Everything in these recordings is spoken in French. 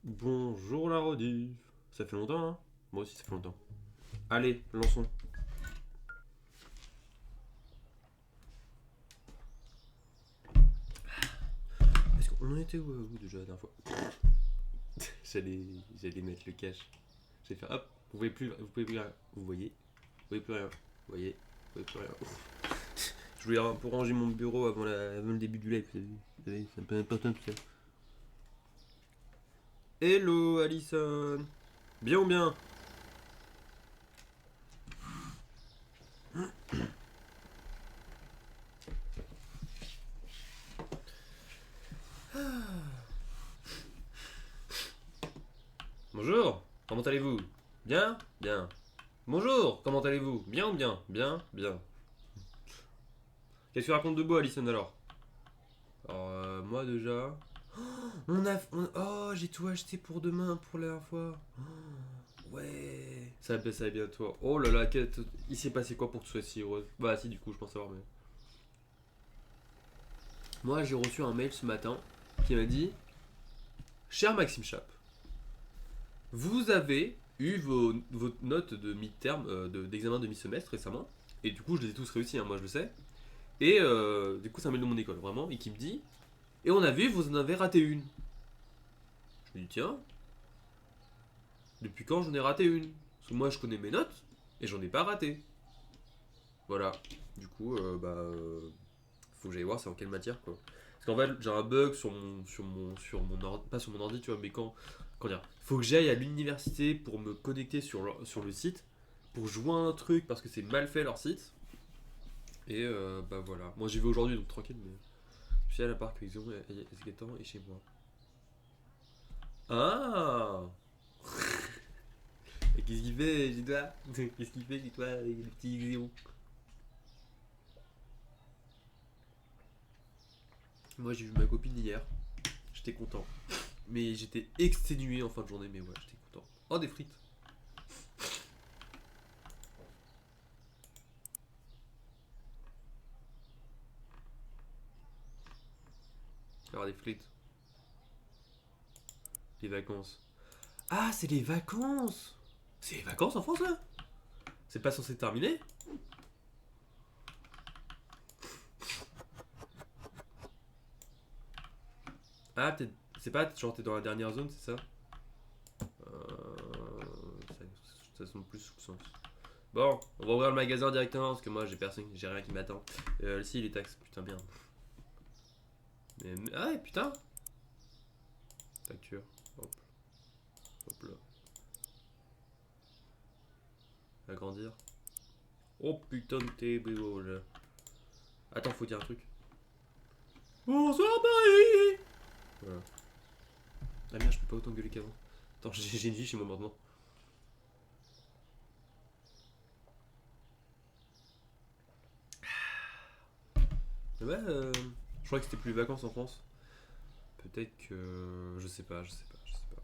Bonjour la rediff. Ça fait longtemps, hein? Moi aussi, ça fait longtemps. Allez, lançons. Est-ce qu'on en était où déjà la dernière fois? j'allais, j'allais mettre le cache. J'allais faire hop, vous pouvez plus rien. Vous voyez? Vous voyez plus rien. Vous voyez? Vous voyez plus rien. Je voulais un peu ranger mon bureau avant le début du live. Vous savez, c'est un peu important tout ça. Hello Alison. Bien ou bien? Bonjour. Comment allez-vous? Bien? Bien. Bonjour. Comment allez-vous? Bien ou bien? Bien? Bien. Qu'est-ce que tu racontes de beau, Alison, alors? Alors, moi déjà. Oh, j'ai tout acheté pour demain pour la dernière fois. Ouais. Ça va bien, toi. Oh là là, il s'est passé quoi pour que tu sois si heureuse? Bah, si, du coup, je pense savoir, mais. Moi, j'ai reçu un mail ce matin qui m'a dit: Cher Maxime Chap, vous avez eu vos notes de mid-term, d'examen de mi-semestre récemment. Et du coup, je les ai tous réussis, hein, moi je le sais. Et du coup, c'est un mail de mon école, vraiment, et qui me dit: Et on a vu, vous en avez raté une. Je me dis: Tiens, depuis quand j'en ai raté une? Parce que moi je connais mes notes et j'en ai pas raté. Voilà. Du coup, faut que j'aille voir c'est en quelle matière quoi. Parce qu'en fait j'ai un bug sur mon ordi, pas sur mon ordi tu vois, mais quand dire, faut que j'aille à l'université pour me connecter sur le site pour jouer à un truc parce que c'est mal fait leur site. Et bah voilà. Moi j'y vais aujourd'hui donc tranquille mais je suis à la parc avec Zéro et Gaëtan et chez moi. Ah. Et qu'est-ce qu'il fait chez toi? Qu'est-ce qu'il fait chez toi avec le petit Xéro? Moi j'ai vu ma copine hier, j'étais content. Mais j'étais exténué en fin de journée, mais ouais, j'étais content. Oh, des frites. Alors des frites. Les vacances. Ah, c'est les vacances. C'est les vacances en France là? C'est pas censé terminer? Ah, peut-être. C'est pas genre t'es dans la dernière zone, c'est ça? Ça sonne plus sous le sens. Bon, on va ouvrir le magasin directement parce que moi j'ai personne, j'ai rien qui m'attend. Si, les taxes, putain, merde. Ah ouais, putain! Facture. Hop, hop là. Agrandir. Oh putain de TBO là. Attends, faut dire un truc. Bonsoir Paris. Voilà. Ah merde, je peux pas autant gueuler qu'avant. Attends, j'ai une vie chez moi maintenant. Ouais, je crois que c'était plus les vacances en France. Peut-être que. Je sais pas, je sais pas, je sais pas.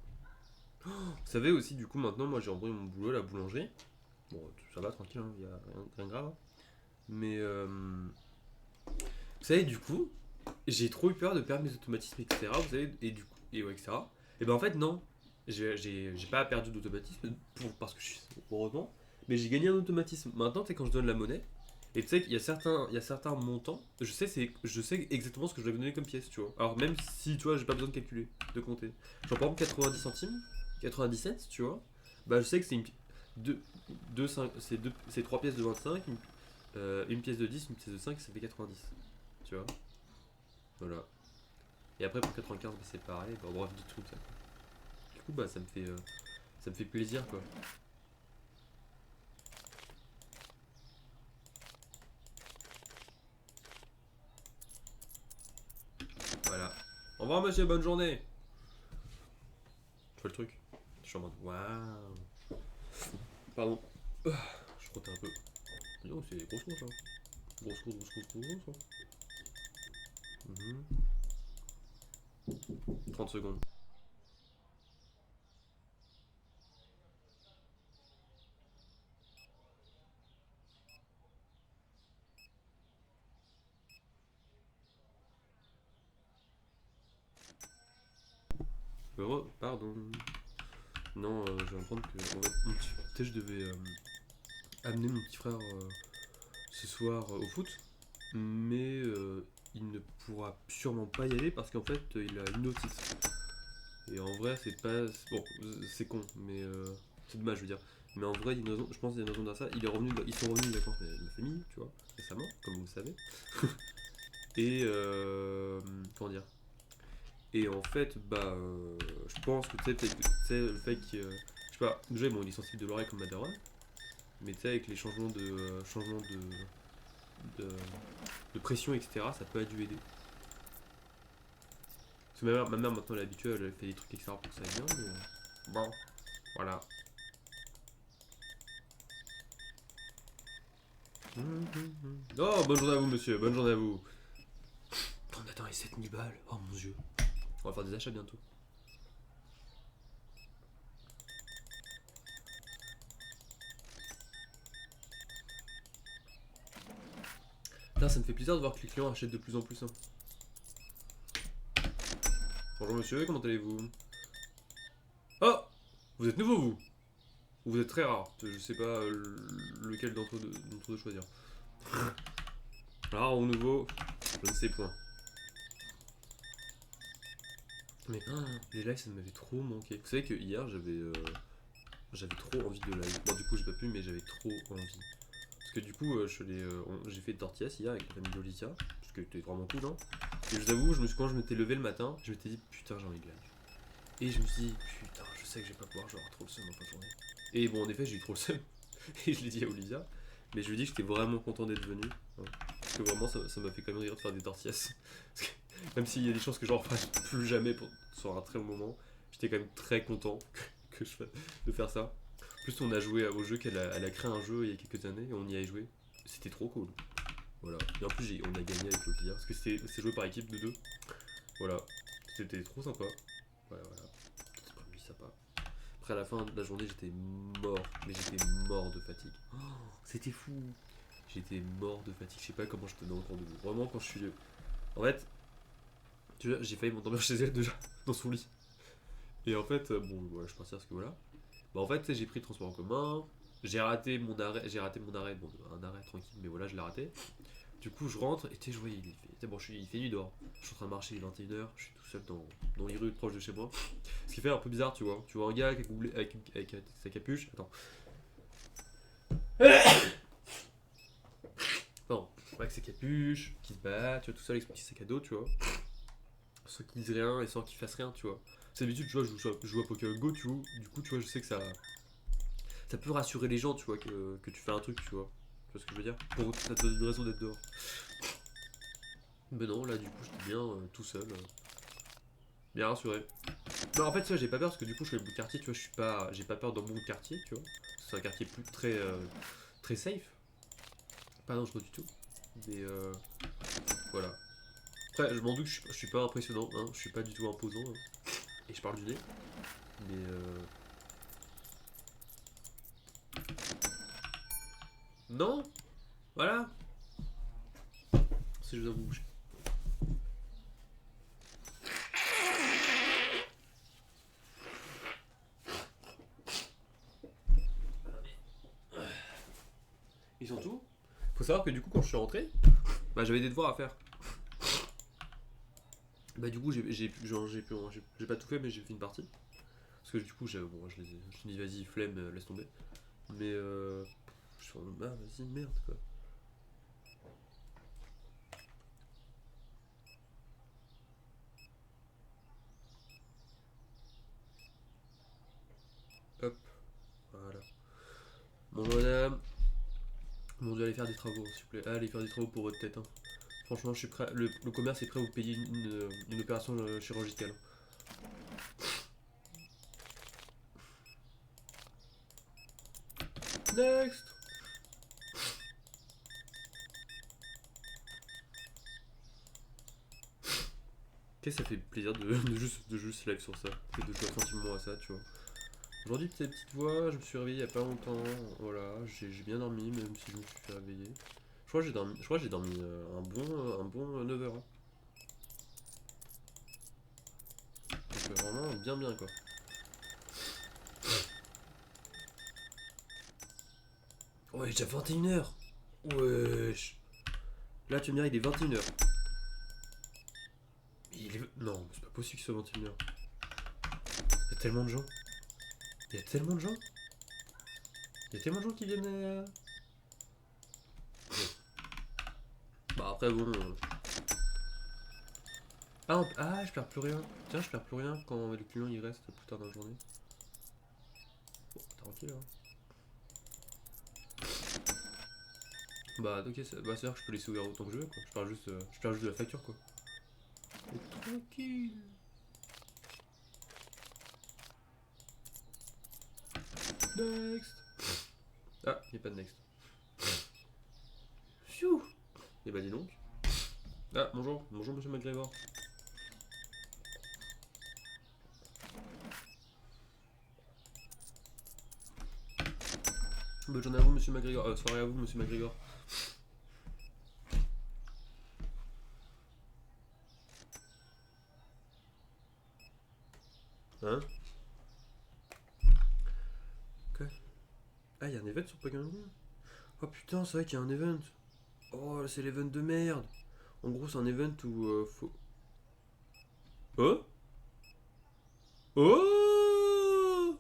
Vous savez aussi, du coup, maintenant, moi j'ai repris mon boulot à la boulangerie. Bon, ça va, tranquille, hein, y a rien de grave, hein. Mais, vous savez, du coup, j'ai trop eu peur de perdre mes automatismes, etc. Vous savez, et du coup, et ouais, etc. Et ben en fait, non. J'ai pas perdu d'automatisme, parce que je suis. Heureusement. Mais j'ai gagné un automatisme. Maintenant, tu sais, quand je donne la monnaie, et tu sais qu'il y a certains montants, je sais exactement ce que je dois donner comme pièce, tu vois. Alors même si, tu vois, j'ai pas besoin de calculer, de compter. Genre par exemple 90 centimes, 97, tu vois, bah je sais que c'est deux, c'est 3 pièces de 25, une pièce de 10, une pièce de 5, ça fait 90, tu vois. Voilà. Et après pour 95, bah, c'est pareil, bah, bref, des trucs ça. Du coup, bah ça me fait plaisir quoi. Voilà. Au revoir monsieur, bonne journée. Je fais le truc. Je suis en mode waouh. Pardon. Je frottais un peu. Non, c'est grosse grosse hein. Grosse grosse grosse grosse grosse grosse, hein. Mhm. 30 secondes. Pardon. Non, je vais apprendre que en fait, peut-être je devais amener mon petit frère ce soir au foot, mais il ne pourra sûrement pas y aller parce qu'en fait il a une otite. Et en vrai c'est pas... Bon, c'est con, mais c'est dommage je veux dire. Mais en vrai, il y a une raison, je pense qu'il y a une raison dans ça. Ils sont revenus de vacances avec ma famille, tu vois, récemment, comme vous le savez. Et comment dire. Et en fait, bah, je pense que tu sais, peut-être, tu sais, le fait que, je sais pas, déjà, bon, il est sensible de l'oreille comme ma daronne, mais tu sais, avec les de, de pression, etc., ça peut dû aider. Parce que ma mère maintenant, elle est habituée, elle fait des trucs, etc., pour que ça aille bien, mais bon, voilà. Oh, bonne journée à vous, monsieur, bonne journée à vous. On attend les 7000 balles, oh mon dieu. On va faire des achats bientôt. Putain, ça me fait plaisir de voir que les clients achètent de plus en plus. Hein. Bonjour monsieur, comment allez-vous? Oh! Vous êtes nouveau vous? Ou vous êtes très rare? Je sais pas lequel d'entre deux choisir. Rare ou nouveau? Je ne sais point. Mais les lives ça m'avait trop manqué. Vous savez que hier j'avais trop envie de live. Bon du coup j'ai pas pu mais j'avais trop envie. Parce que du coup j'ai fait de tortillas hier avec la famille d'Olivia. Parce que c'était vraiment cool hein. Et je vous avoue, quand je m'étais levé le matin, je m'étais dit putain j'ai envie de live. Et je me suis dit putain je sais que je vais pas pouvoir, je vais avoir trop le seum en fin de journée. Et bon en effet j'ai eu trop le seum. Et je l'ai dit à Olivia. Mais je lui ai dit que j'étais vraiment content d'être venu. Hein. Parce que vraiment ça m'a fait quand même rire de faire des tortillas. Parce que, même s'il y a des chances que j'en refasse plus jamais sur un très long moment, j'étais quand même très content de faire ça. En plus on a joué au jeu elle a créé un jeu il y a quelques années et on y a joué. C'était trop cool. Voilà. Et en plus on a gagné avec Olivia. Parce que c'est joué par équipe de deux. Voilà. C'était trop sympa. Voilà. Petit après-midi sympa. Après à la fin de la journée j'étais mort. Mais j'étais mort de fatigue. Oh, c'était fou. J'étais mort de fatigue. Je sais pas comment je tenais encore debout. Vraiment quand je suis... En fait, tu vois, j'ai failli m'endormir chez elle déjà, dans son lit. Et en fait, bon, voilà, je suis parti parce que voilà. Bah en fait, tu sais, j'ai pris le transport en commun. J'ai raté mon arrêt. Bon, un arrêt tranquille, mais voilà, je l'ai raté. Du coup, je rentre et tu sais, je vois, bon, il fait nuit dehors. Je suis en train de marcher, il est 21h, je suis tout seul dans les rues proches de chez moi. Ce qui fait un peu bizarre, tu vois. Tu vois un gars avec sa capuche. Attends. Pardon. Avec sa capuche, qui se bat, tu vois, tout seul avec son petit sac à dos, tu vois. Sans qu'il dise rien et sans qu'il fasse rien, tu vois. C'est d'habitude, tu vois, je joue à Pokémon Go, tu vois. Du coup, tu vois, je sais que ça peut rassurer les gens, tu vois, que tu fais un truc, tu vois. Tu vois ce que je veux dire? Ça te donne une raison d'être dehors. Mais non, là, du coup, j'étais bien tout seul. Bien rassuré. Non, en fait, tu vois, j'ai pas peur parce que du coup, je suis au bout de quartier, tu vois, j'ai pas peur dans mon quartier, tu vois. C'est un quartier très safe. Pas dangereux du tout. Mais voilà. Après, je m'en doute que je suis pas impressionnant, hein. Je suis pas du tout imposant. Hein. Et je parle du nez. Mais non, voilà. Si je vous avoue. Ils sont tout. Faut savoir que du coup, quand je suis rentré, bah j'avais des devoirs à faire. Bah du coup, j'ai pas tout fait, mais j'ai fait une partie. Parce que du coup, bon, je me suis dit, vas-y, flemme, laisse tomber. Mais je suis en mode, ah, vas-y, merde, quoi. Hop, voilà. Bonjour madame. Mon dieu, allez faire des travaux, s'il vous plaît. Allez faire des travaux pour votre tête. Hein. Franchement, je suis prêt. Le commerce est prêt à vous payer une opération chirurgicale. Next. Qu'est-ce que ça fait plaisir de juste live sur ça. C'est de jouer tranquillement à ça, tu vois. Aujourd'hui, petite voix, je me suis réveillé il y a pas longtemps. Voilà, j'ai bien dormi, même si je me suis fait réveiller. Je crois que j'ai dormi un bon 9 heures. Hein. vraiment bien bien quoi. Ouais, déjà 21h. Wesh. Là, tu me dirais, il est 21h. Non, c'est pas possible qu'il soit 21h. Il y a tellement de gens. Il y a tellement de gens. Il y a tellement de gens qui viennent. Bah, après, bon. Ah, je perds plus rien. Tiens, je perds plus rien quand le client il reste plus tard dans la journée. Bon, tranquille, hein. Bah, ok, c'est-à-dire que je peux laisser ouvert autant que je veux, quoi. Je perds juste de la facture, quoi. Mais tranquille. Next. Ah, il n'y a pas de next. Pfiou. Et bah, dis donc. Ah, bonjour, bonjour monsieur McGregor. Bonne journée à vous monsieur McGregor. Soirée à vous monsieur McGregor. Hein? Quoi? Ah, il y a un event sur Pokémon Go? Oh putain, c'est vrai qu'il y a un event. Oh, c'est l'event de merde. En gros, c'est un event où faut. Oh? Oh!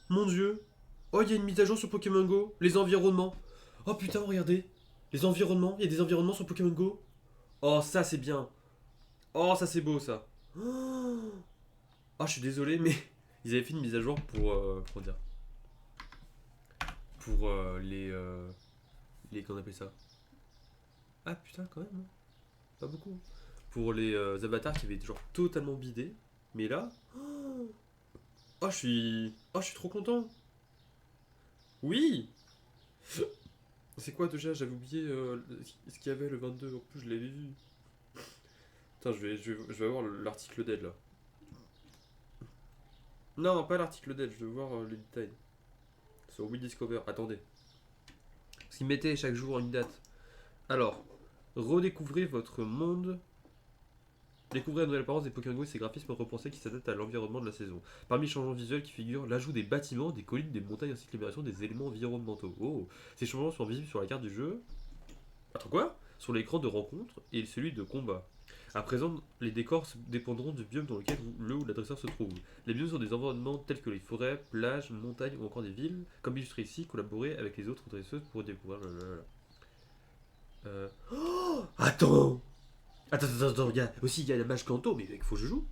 Mon dieu! Oh, il y a une mise à jour sur Pokémon Go. Les environnements. Oh putain, regardez. Les environnements. Il y a des environnements sur Pokémon Go. Oh, ça c'est bien. Oh, ça c'est beau ça. Oh, je suis désolé, mais ils avaient fait une mise à jour pour. Comment dire? Pour les. Qu'on appelle ça? Ah putain, quand même, hein. Pas beaucoup. Pour les avatars qui avaient été genre totalement bidés. Mais là. Oh, je suis. Oh, je suis trop content. Oui! C'est quoi déjà? J'avais oublié ce qu'il y avait le 22. En plus, je l'avais vu. Attends, je vais avoir l'article d'aide là. Non, pas l'article d'aide, je veux voir les détails. Sur We Discover. Attendez. Parce qu'ils mettaient chaque jour une date. Alors, redécouvrez votre monde. Découvrez la nouvelle apparence des Pokémon Go et ses graphismes repensés qui s'adaptent à l'environnement de la saison. Parmi les changements visuels qui figurent l'ajout des bâtiments, des collines, des montagnes ainsi que l'amélioration des éléments environnementaux. Oh, ces changements sont visibles sur la carte du jeu. Attends quoi? Sur l'écran de rencontre et celui de combat. À présent, les décors dépendront du biome dans lequel le ou l'adresseur se trouve. Les biomes sont des environnements tels que les forêts, plages, montagnes ou encore des villes. Comme illustré ici, collaborer avec les autres dresseuses pour découvrir. Oh, attends! Attends, regarde. Aussi, il y a la mage Kanto, mais il faut que je joue.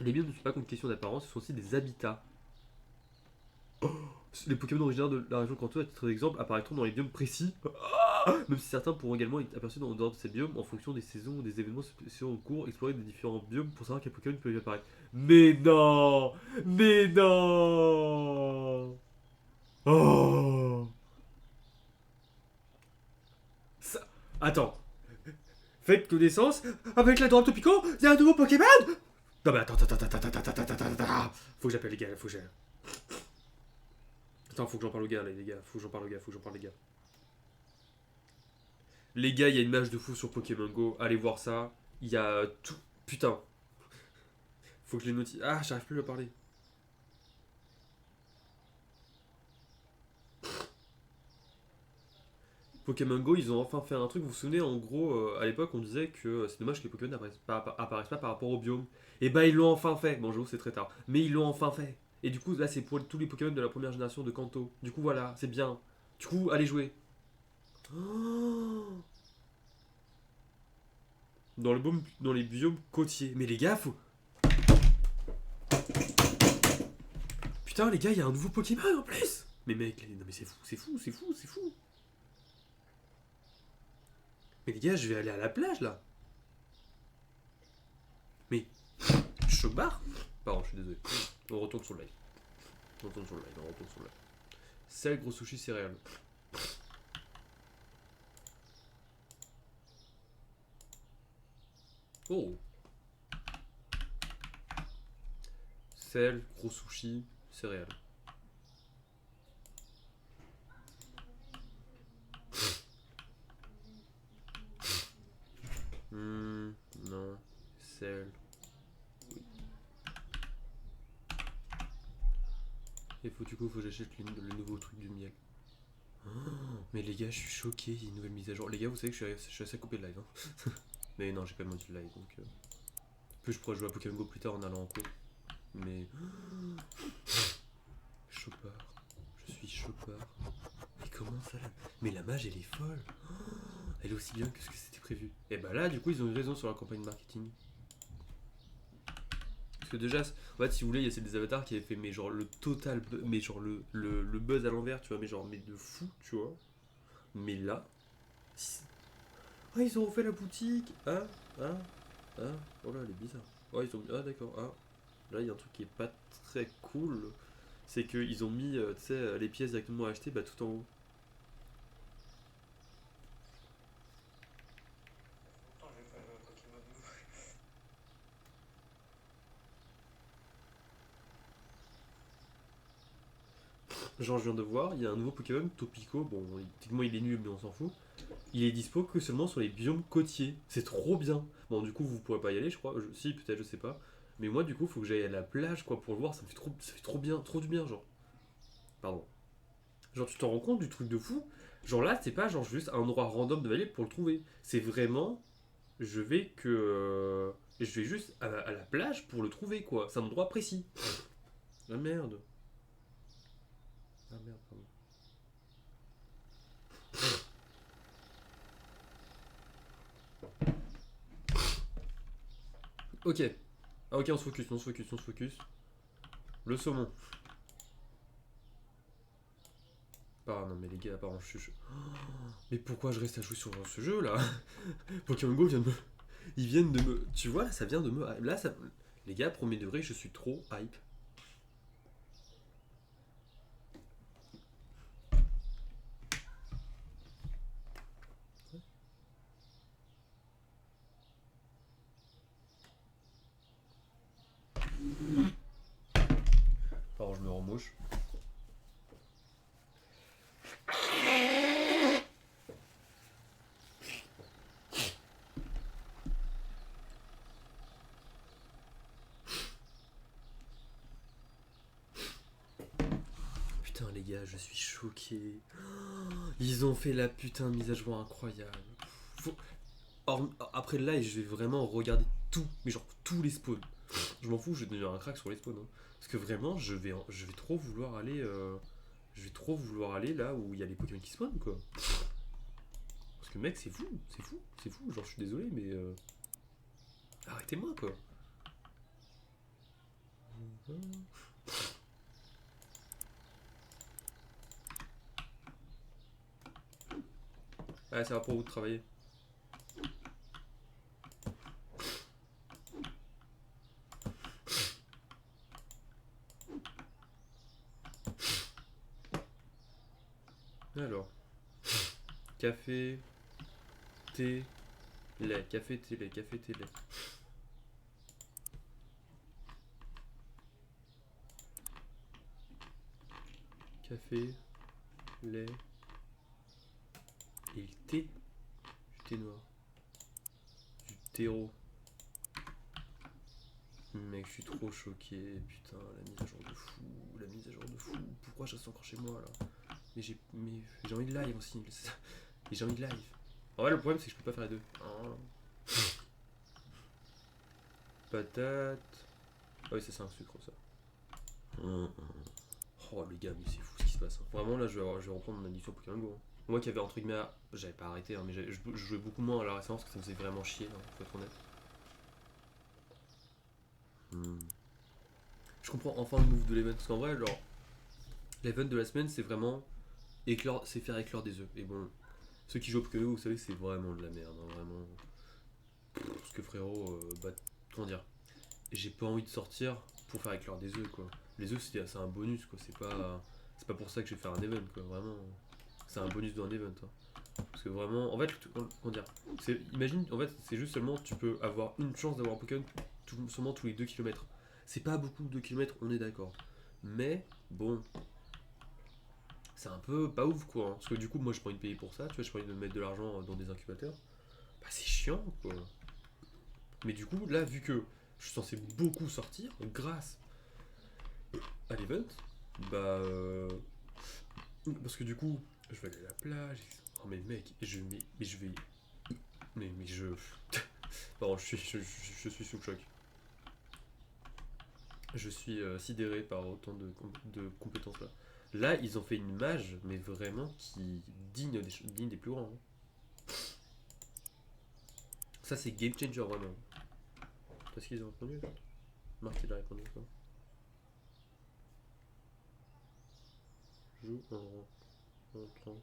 Les biomes ne sont pas qu'une question d'apparence, ce sont aussi des habitats. Les Pokémon originaires de la région Kanto, à titre d'exemple, apparaîtront dans les biomes précis, même si certains pourront également être aperçus en dehors de ces biomes en fonction des saisons ou des événements spéciaux en cours. Explorer des différents biomes pour savoir quels Pokémon peuvent y apparaître. Mais non! Mais non! Oh! Ça... Attends. Faites connaissance avec la droite Topico, il y a un nouveau Pokémon! Non mais attends. Faut que j'appelle les gars, faut que j'aille. Attends, faut que j'en parle aux gars, là, les gars. Faut que j'en parle aux gars, faut que j'en parle les gars. Les gars, il y a une match de fou sur Pokémon Go. Allez voir ça. Il y a tout. Putain. Faut que je les notifie. Ah, j'arrive plus à parler. Pokémon Go, ils ont enfin fait un truc. Vous vous souvenez, en gros, à l'époque, on disait que c'est dommage que les Pokémon apparaissent pas par rapport au biome. Et bah, ils l'ont enfin fait. Bon, j'avoue, c'est très tard. Mais ils l'ont enfin fait. Et du coup, là, c'est pour tous les Pokémon de la première génération de Kanto. Du coup, voilà, c'est bien. Du coup, allez jouer. Oh, dans les biomes côtiers. Mais les gars, faut. Putain, les gars, il y a un nouveau Pokémon en plus. Mais mec, non mais c'est fou. Mais les gars, je vais aller à la plage là. Mais je barre. Pardon, je suis désolé. On retourne sur le live. On retourne sur le live. Sel, gros sushi, céréales. Oh. Sel, gros sushi, céréales. Non. Sel. Oui. Et faut du coup, faut que j'achète le nouveau truc du miel. Oh, mais les gars, je suis choqué, il y a une nouvelle mise à jour. Les gars, vous savez que je suis assez coupé de live. Hein. Mais non, j'ai pas demandé de live donc. En plus, je pourrais jouer à Pokémon Go plus tard en allant en cours. Mais. Chopard. Je suis Chopard. Mais comment ça là? Mais la mage, elle est folle. Elle est aussi bien que ce que c'était prévu. Et bah là, du coup, ils ont eu raison sur la campagne marketing. Parce que déjà, en fait, si vous voulez, il y a des avatars qui avaient fait mais genre le total, mais genre le buzz à l'envers, tu vois, mais genre mais de fou, tu vois. Mais là, ah, ils ont refait la boutique. Ah, ah, ah. Oh là, elle est bizarre. Oh, ils ont. Ah, d'accord. Ah, là, il y a un truc qui est pas très cool. C'est qu'ils ont mis, tu sais, les pièces directement à acheter, bah tout en haut. Longtemps, j'ai pas joué à Pokémon Go. Genre, je viens de voir, il y a un nouveau Pokémon, Topico. Bon, techniquement, il est nul, mais on s'en fout. Il est dispo que seulement sur les biomes côtiers. C'est trop bien. Bon, du coup, vous pourrez pas y aller, je crois. Si, peut-être, je sais pas. Mais moi, du coup, faut que j'aille à la plage, quoi, pour le voir. Ça fait trop bien, trop du bien, genre. Pardon. Genre, tu t'en rends compte du truc de fou? Genre là, c'est pas genre juste un endroit random de Vallée pour le trouver. C'est vraiment, je vais juste à la plage pour le trouver, quoi. C'est un endroit précis. Ah merde. Ah merde, pardon. Ok. Ah ok, on se focus, on se focus, on se focus. Le saumon. Ah non mais les gars, pardon, je suis. Mais pourquoi je reste à jouer sur ce jeu là? Pokémon Go vient de me. Ils viennent de me. Tu vois, là ça vient de me. Là ça. Les gars, premier degré, je suis trop hype. Alors je me remouche. Putain les gars, je suis choqué. Ils ont fait la putain de mise à jour incroyable. Faut- Après le live, je vais vraiment regarder tout, mais genre tous les spawns. Je m'en fous, je vais devenir un crack sur les spawns. Hein. Parce que vraiment, je vais trop vouloir aller. Je vais trop vouloir aller là où il y a les Pokémon qui spawnent quoi. Parce que mec, c'est fou, c'est fou, c'est fou. Genre, je suis désolé, mais arrêtez-moi quoi. Ah, ça va pour vous de travailler. Alors, café, thé, lait, café, thé, lait, café, thé, lait. Café, lait et le thé. Du thé noir. Du terreau. Mec, je suis trop choqué. Putain, la mise à jour de fou. La mise à jour de fou. Pourquoi je reste encore chez moi là? Mais j'ai envie de live aussi. Et j'ai envie de live. En vrai, le problème c'est que je peux pas faire les deux. Oh. Patate. Ah oui, ça c'est un sucre ça. Oh les gars, mais c'est fou ce qui se passe. Hein. Vraiment là, je vais reprendre mon addiction Pokémon Go. Hein. Moi qui avais entre guillemets, j'avais pas arrêté, hein, mais je jouais beaucoup moins à la récemment parce que ça me faisait vraiment chier, hein, faut être honnête. Hmm. Je comprends enfin le move de l'event parce qu'en vrai, genre, l'event de la semaine c'est vraiment c'est faire éclore des œufs. Et bon, ceux qui jouent au Pokémon Go, vous savez, c'est vraiment de la merde, hein, vraiment. Parce que frérot, bah, comment dire, j'ai pas envie de sortir pour faire éclore des œufs quoi. Les œufs c'est un bonus quoi, c'est pas pour ça que je vais faire un event quoi, vraiment. C'est un bonus d'un event. Hein. Parce que vraiment, en fait, comment dire, imagine, en fait, c'est juste seulement tu peux avoir une chance d'avoir un Pokémon seulement tous les 2 kilomètres. C'est pas beaucoup 2 kilomètres, on est d'accord. Mais bon, c'est un peu pas ouf quoi. Hein. Parce que du coup, moi j'ai pas envie de payer pour ça, tu vois, j'ai pas envie de mettre de l'argent dans des incubateurs. Bah c'est chiant quoi. Mais du coup, là, vu que je suis censé beaucoup sortir grâce à l'event, Bah, parce que du coup, je vais aller à la plage. Oh, mais mec, mais je vais. Mais je. Pardon, je suis sous le choc. Je suis sidéré par autant de compétences là. Là, ils ont fait une mage, mais vraiment qui digne des plus grands, hein. Ça, c'est game changer vraiment. Qu'est-ce qu'ils ont répondu là? Marc, il a répondu quoi? Joue en rentrant.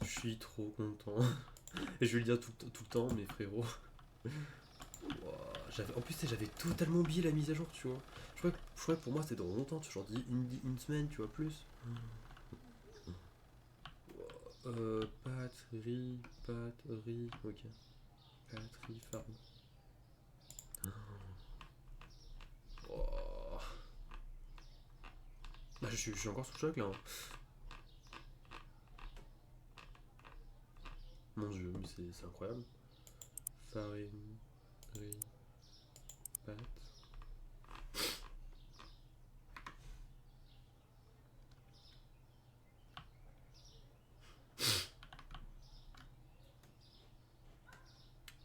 Je suis trop content. Et je vais le dire tout le temps, mes frérots. Ouah, en plus, tu sais, j'avais totalement oublié la mise à jour, tu vois. Je crois que pour moi, c'était dans longtemps, tu vois, genre une semaine, tu vois, plus. Patrie, ok. Patrie, farm. Oh. Bah, je suis encore sous le choc là, hein. Mon dieu, mais c'est incroyable. Farine, riz, pâte.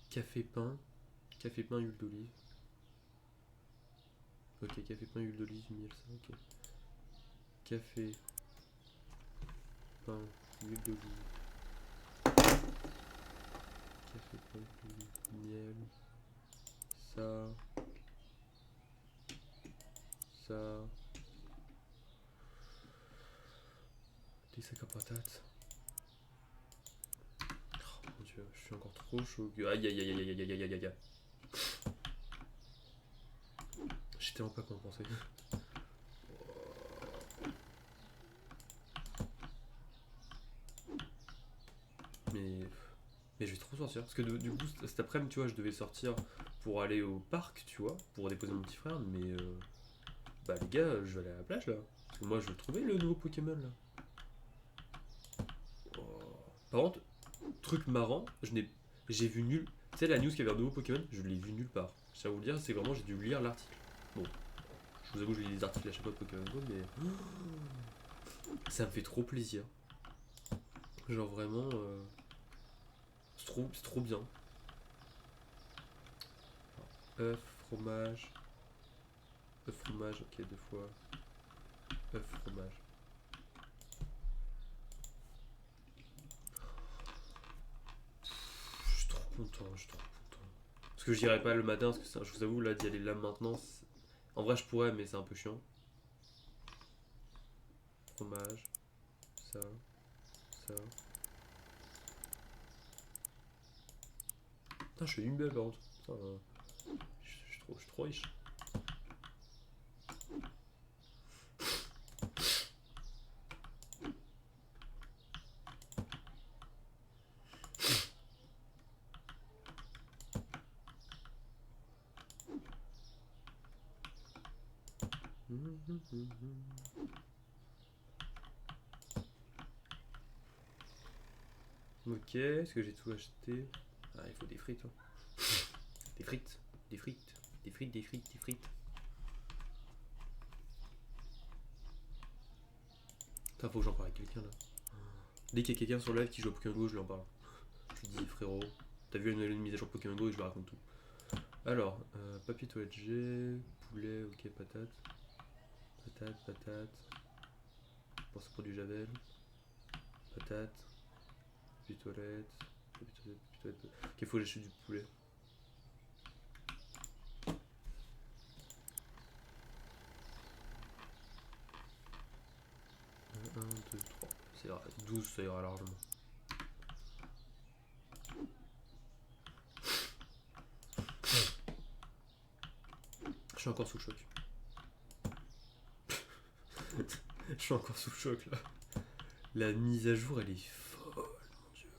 Café, pain. Café, pain, huile d'olive. Ok, café, pain, huile d'olive, miel, ça, ok. Café, pain, huile d'olive. Café, pain, huile d'olive, miel. Ça. Ça. Des sacs à patates. Oh mon dieu, je suis encore trop chaud. Aïe aïe aïe aïe aïe aïe aïe aïe aïe. J'ai tellement pas quoi en penser. Mais. Mais je vais trop sortir. Parce que du coup, cet après-midi, tu vois, je devais sortir pour aller au parc, tu vois, pour déposer mon petit frère. Mais. Bah, les gars, je vais aller à la plage là. Parce que moi, je veux trouver le nouveau Pokémon là. Oh. Par contre, truc marrant, j'ai vu nul. Tu sais, la news qu'il y avait un nouveau Pokémon, je l'ai vu nulle part. Je tiens à vous le dire, c'est vraiment, j'ai dû lire l'article. Bon, je vous avoue, je lis des articles à chaque fois de Pokémon Go, mais. Ça me fait trop plaisir. Genre vraiment. C'est trop bien. Œuf, fromage. Œuf, fromage, ok, deux fois. Œuf, fromage. Je suis trop content, je suis trop content. Parce que j'irai pas le matin, parce que je vous avoue, là, d'y aller là maintenant. En vrai, je pourrais, mais c'est un peu chiant. Fromage. Ça. Ça. Putain, je fais une belle par contre. Putain, je suis trop riche. Ok, est-ce que j'ai tout acheté? Ah, il faut des frites. Hein. Des frites, des frites, des frites, des frites, des frites. Putain, faut que j'en parle avec quelqu'un là. Dès qu'il y a quelqu'un sur le live qui joue à Pokémon Go, je lui en parle. Je lui dis, frérot, t'as vu une mise à jour Pokémon Go et je lui raconte tout. Alors, papier toilette G, poulet, ok, patate. Patate, patate. Pour ce produit Javel. Patate. Papier toilette. Papier toilette, papier toilette. Ok, faut que j'achète du poulet. 1, 2, 3. 12, ça ira largement. Je suis encore sous le choc. Je suis encore sous le choc là. La mise à jour, elle est folle, mon dieu.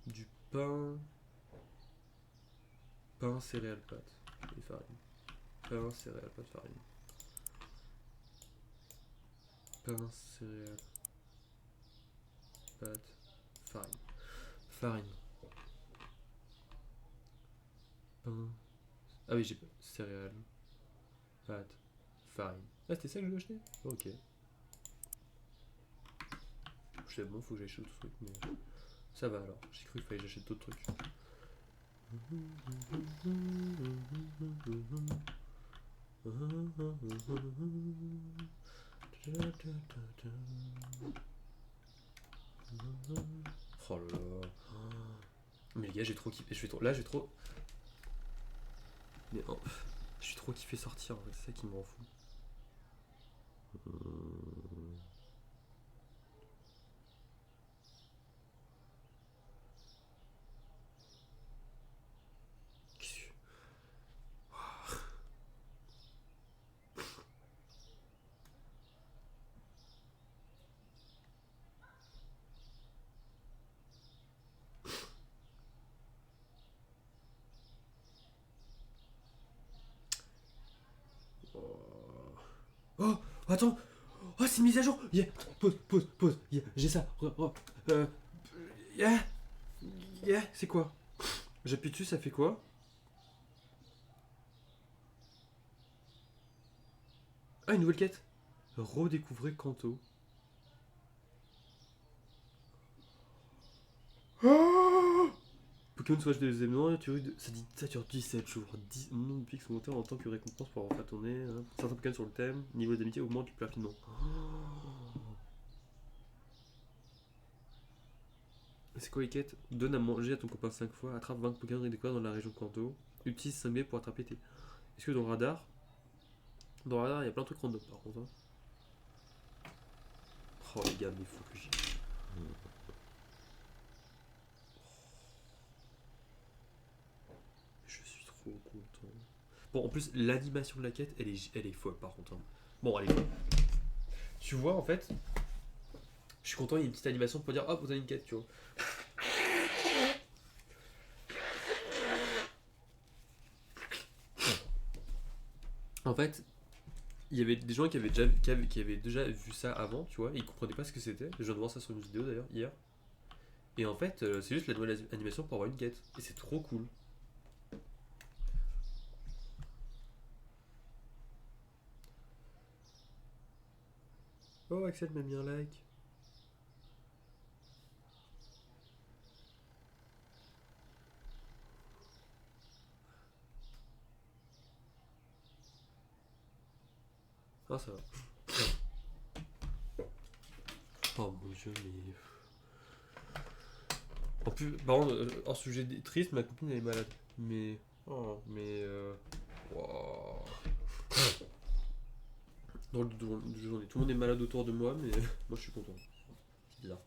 Du pain. Pain, céréales, pâtes. et farine. Pain, céréales, pas de farine. Pain, céréales, pâte, farine. Farine. Pain. Ah oui, j'ai pas. Céréales, pâte, farine. Ah, c'était ça que je devais acheter? Ok. Je sais, bon, faut que j'achète d'autres trucs, mais. Ça va alors. J'ai cru qu'il fallait que j'achète d'autres trucs. Oh là là. Mais les gars, j'ai trop kiffé. Là, j'ai trop. Mais oh, je suis trop kiffé sortir, en fait. C'est ça qui me rend fou. Qu'est-ce que- Oh, oh, attends. Oh, c'est une mise à jour. Yeah. Pause. Yeah. J'ai ça. Yeah. Yeah. C'est quoi? J'appuie dessus, ça fait quoi? Ah, une nouvelle quête. Redécouvrez Kanto. Oh, Pokémon sauvage des événements, ça dure 17 jours. 10 nombre de pics sont montés en tant que récompense pour avoir fait tourner. Hein. Certains Pokémon sur le thème, niveau d'amitié augmente plus rapidement. C'est quoi les quêtes? Donne à manger à ton copain 5 fois, attrape 20 Pokémon découverts dans la région de Kanto, utilise 5B pour attraper tes. Est-ce que dans le radar, il y a plein de trucs random par contre. Hein. Oh les gars, mais il faut que j'y. Je suis trop content. Bon, en plus, l'animation de la quête, elle est folle par contre. Hein. Bon, allez. Tu vois, en fait, je suis content, il y a une petite animation pour dire hop, vous avez une quête, tu vois. En fait, il y avait des gens qui avaient déjà vu ça avant, tu vois, et ils comprenaient pas ce que c'était. Je viens de voir ça sur une vidéo d'ailleurs, hier. Et en fait, c'est juste la nouvelle animation pour avoir une quête. Et c'est trop cool. Oh, Axel m'a mis un like. Ah, ça va. Oh mon dieu, mais. En plus, par contre, en sujet triste, ma copine elle est malade. Mais. Oh, mais. Wow. Drôle de journée. Tout le monde est malade autour de moi, mais moi je suis content. C'est bizarre.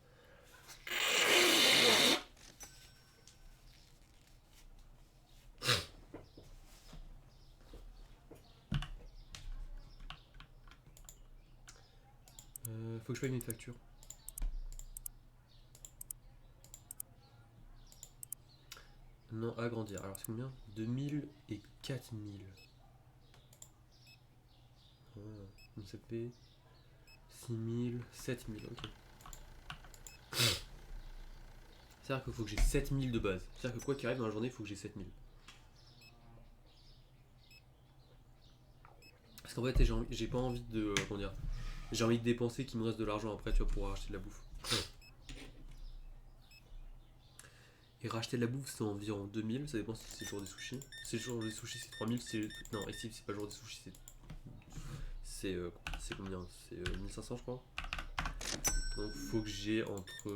Faut que je paye mes factures. Non, agrandir. Alors c'est combien? 2000 et 4000. Ah, MCP. 6000, 7000, ok. C'est-à-dire qu'il faut que j'ai 7000 de base. C'est-à-dire que quoi qu'il arrive dans la journée, il faut que j'ai 7000. Parce qu'en fait, j'ai pas envie de. Comment dire? J'ai envie de dépenser qu'il me reste de l'argent après, tu vois, pour acheter de la bouffe. Et racheter de la bouffe, c'est environ 2000, ça dépend si c'est le jour des sushis. Si c'est le jour des sushis, c'est 3000. Non, ici, c'est pas le jour des sushis, c'est combien? C'est 1500, je crois. Donc, faut que j'ai entre.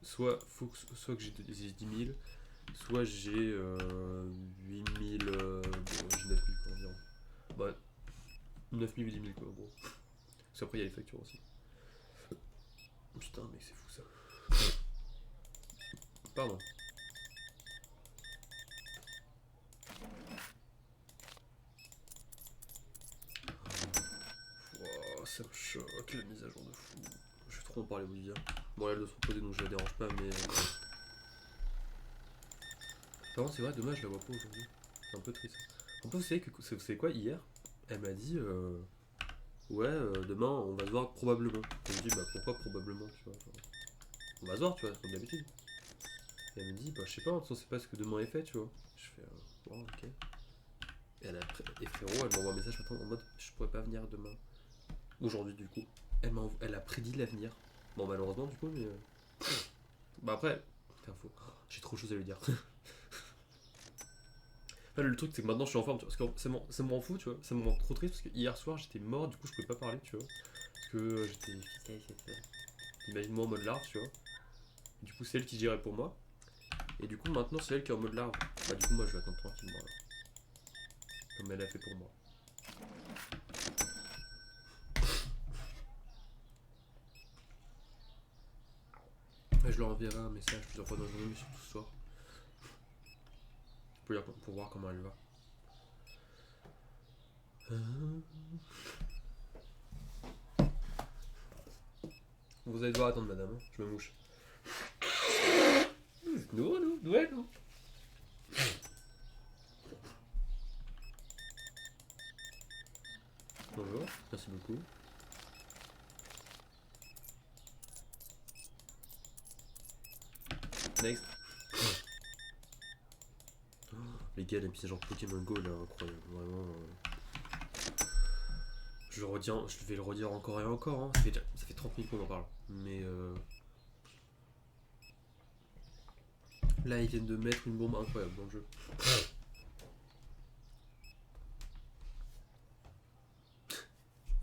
Soit que j'ai 10 000, soit j'ai 8000. Bon, j'ai 9000 quoi, environ. Bah, 9000 ou 10 000 quoi, en gros. Parce qu'après, il y a les factures aussi. Putain, mec, c'est fou ça. Pardon. Wow, ça me choque la mise à jour de fou. Je vais trop en parler, vous dire. Bon, là, elle doit se reposer donc je la dérange pas, mais. Par contre, c'est vrai, dommage, je la vois pas aujourd'hui. C'est un peu triste. En plus, vous savez quoi, hier, elle m'a dit ouais, demain on va se voir probablement. Je me dis bah pourquoi probablement, tu vois. Genre, on va se voir, tu vois, comme d'habitude. Et elle me dit bah je sais pas, on sait pas ce que demain est fait, tu vois. Je fais wow, ok. Et frérot, elle m'envoie un message maintenant en mode je pourrais pas venir demain. Aujourd'hui du coup. Elle a prédit l'avenir. Bon malheureusement du coup mais bah après, putain, j'ai trop de choses à lui dire. Enfin, le truc c'est que maintenant je suis en forme, tu vois, parce que ça me rend fou, tu vois, ça me rend trop triste parce que hier soir j'étais mort, du coup je pouvais pas parler, tu vois, parce que imagine-moi en mode larve, tu vois, et du coup c'est elle qui gérait pour moi, et du coup maintenant c'est elle qui est en mode larve, bah du coup moi je vais attendre tranquillement alors, comme elle a fait pour moi. Je leur enverrai un message plusieurs fois dans la journée, mais surtout ce soir, pour voir comment elle va. Vous allez devoir attendre madame, hein, je me mouche. Nous. Bonjour, merci beaucoup. Next. Les gars, les petits genre Pokémon Go là, incroyable, vraiment. Je vais le redire encore et encore, hein. Ça fait 30 minutes qu'on en parle. Mais là, ils viennent de mettre une bombe incroyable dans le jeu.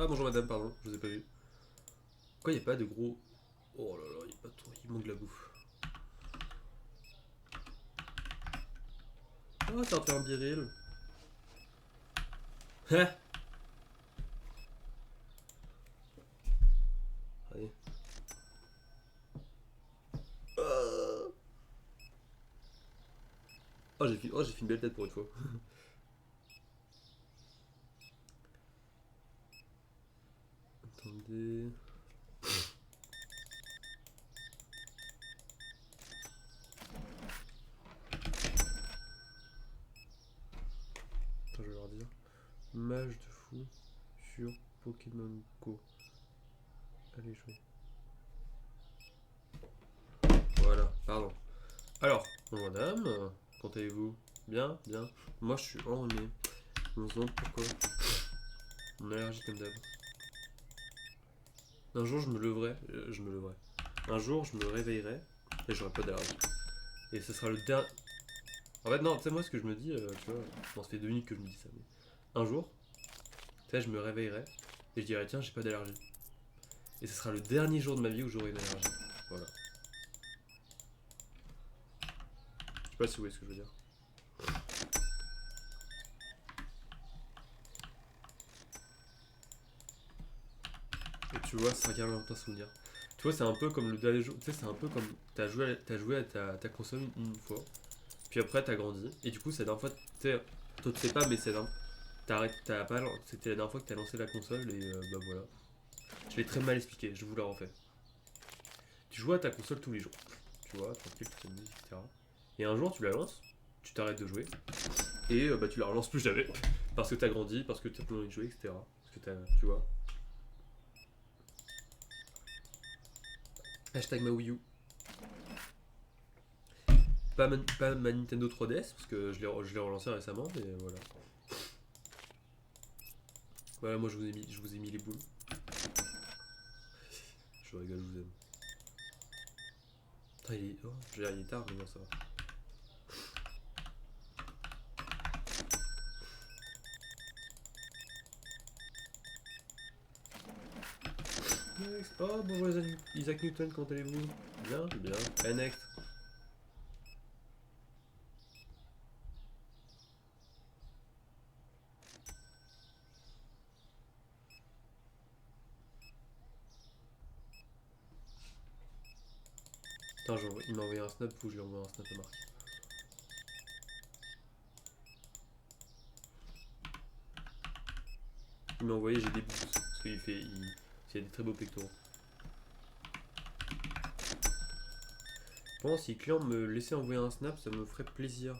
Ah, bonjour madame, pardon, je vous ai pas vu. Pourquoi il n'y a pas de gros. Oh là là, il manque de la bouffe. Oh, ça va faire un biril. Hein. Allez. Oh, j'ai fait une belle tête pour une fois. Attendez. Attends, je vais leur dire. Mage de fou sur Pokémon Go. Allez jouer. Voilà, pardon. Alors, bonjour madame, comment allez-vous? Bien, bien. Moi je suis enrhumé. On se demande pourquoi. Mon allergie comme d'hab. Un jour je me leverai. Un jour je me réveillerai et j'aurai pas d'allergie. Et ce sera le dernier. En fait, non, tu sais, moi ce que je me dis, tu vois, bon, ça fait 2 minutes que je me dis ça, mais un jour, tu sais, je me réveillerai et je dirai tiens, j'ai pas d'allergie. Et ce sera le dernier jour de ma vie où j'aurai une allergie. Voilà. Je sais pas si vous voyez ce que je veux dire. Et tu vois, ça garde longtemps souvenir. Tu vois, c'est un peu comme le dernier jour. Tu sais, c'est un peu comme t'as joué à ta console une fois. Puis après, t'as grandi. Et du coup, c'est la dernière fois. Tu sais, toi, tu sais pas, mais c'est la. T'as pas. C'était la dernière fois que t'as lancé la console et bah voilà. Je l'ai très mal expliqué, je vous la refais. Tu joues à ta console tous les jours. Tu vois, tranquille, tu t'amuses, etc. Et un jour, tu la lances, tu t'arrêtes de jouer. Et bah, tu la relances plus jamais. Parce que t'as grandi, parce que t'as plus envie de jouer, etc. Parce que t'as. Tu vois. Hashtag ma Wii U. Pas ma Nintendo 3DS, parce que je l'ai relancé récemment, mais voilà. Voilà, moi je vous ai mis les boules. Je rigole, je vous aime. Putain, il est tard, mais non, ça va. Next. Oh, bonjour Isaac Newton, comment allez-vous? Bien, bien. Hey, next. Attends, il m'a envoyé un snap, faut que je lui envoie un snap à Marc. Il m'a envoyé, j'ai des boosts, parce qu'il a des très beaux pectoraux. Bon, si le client me laissait envoyer un snap, ça me ferait plaisir.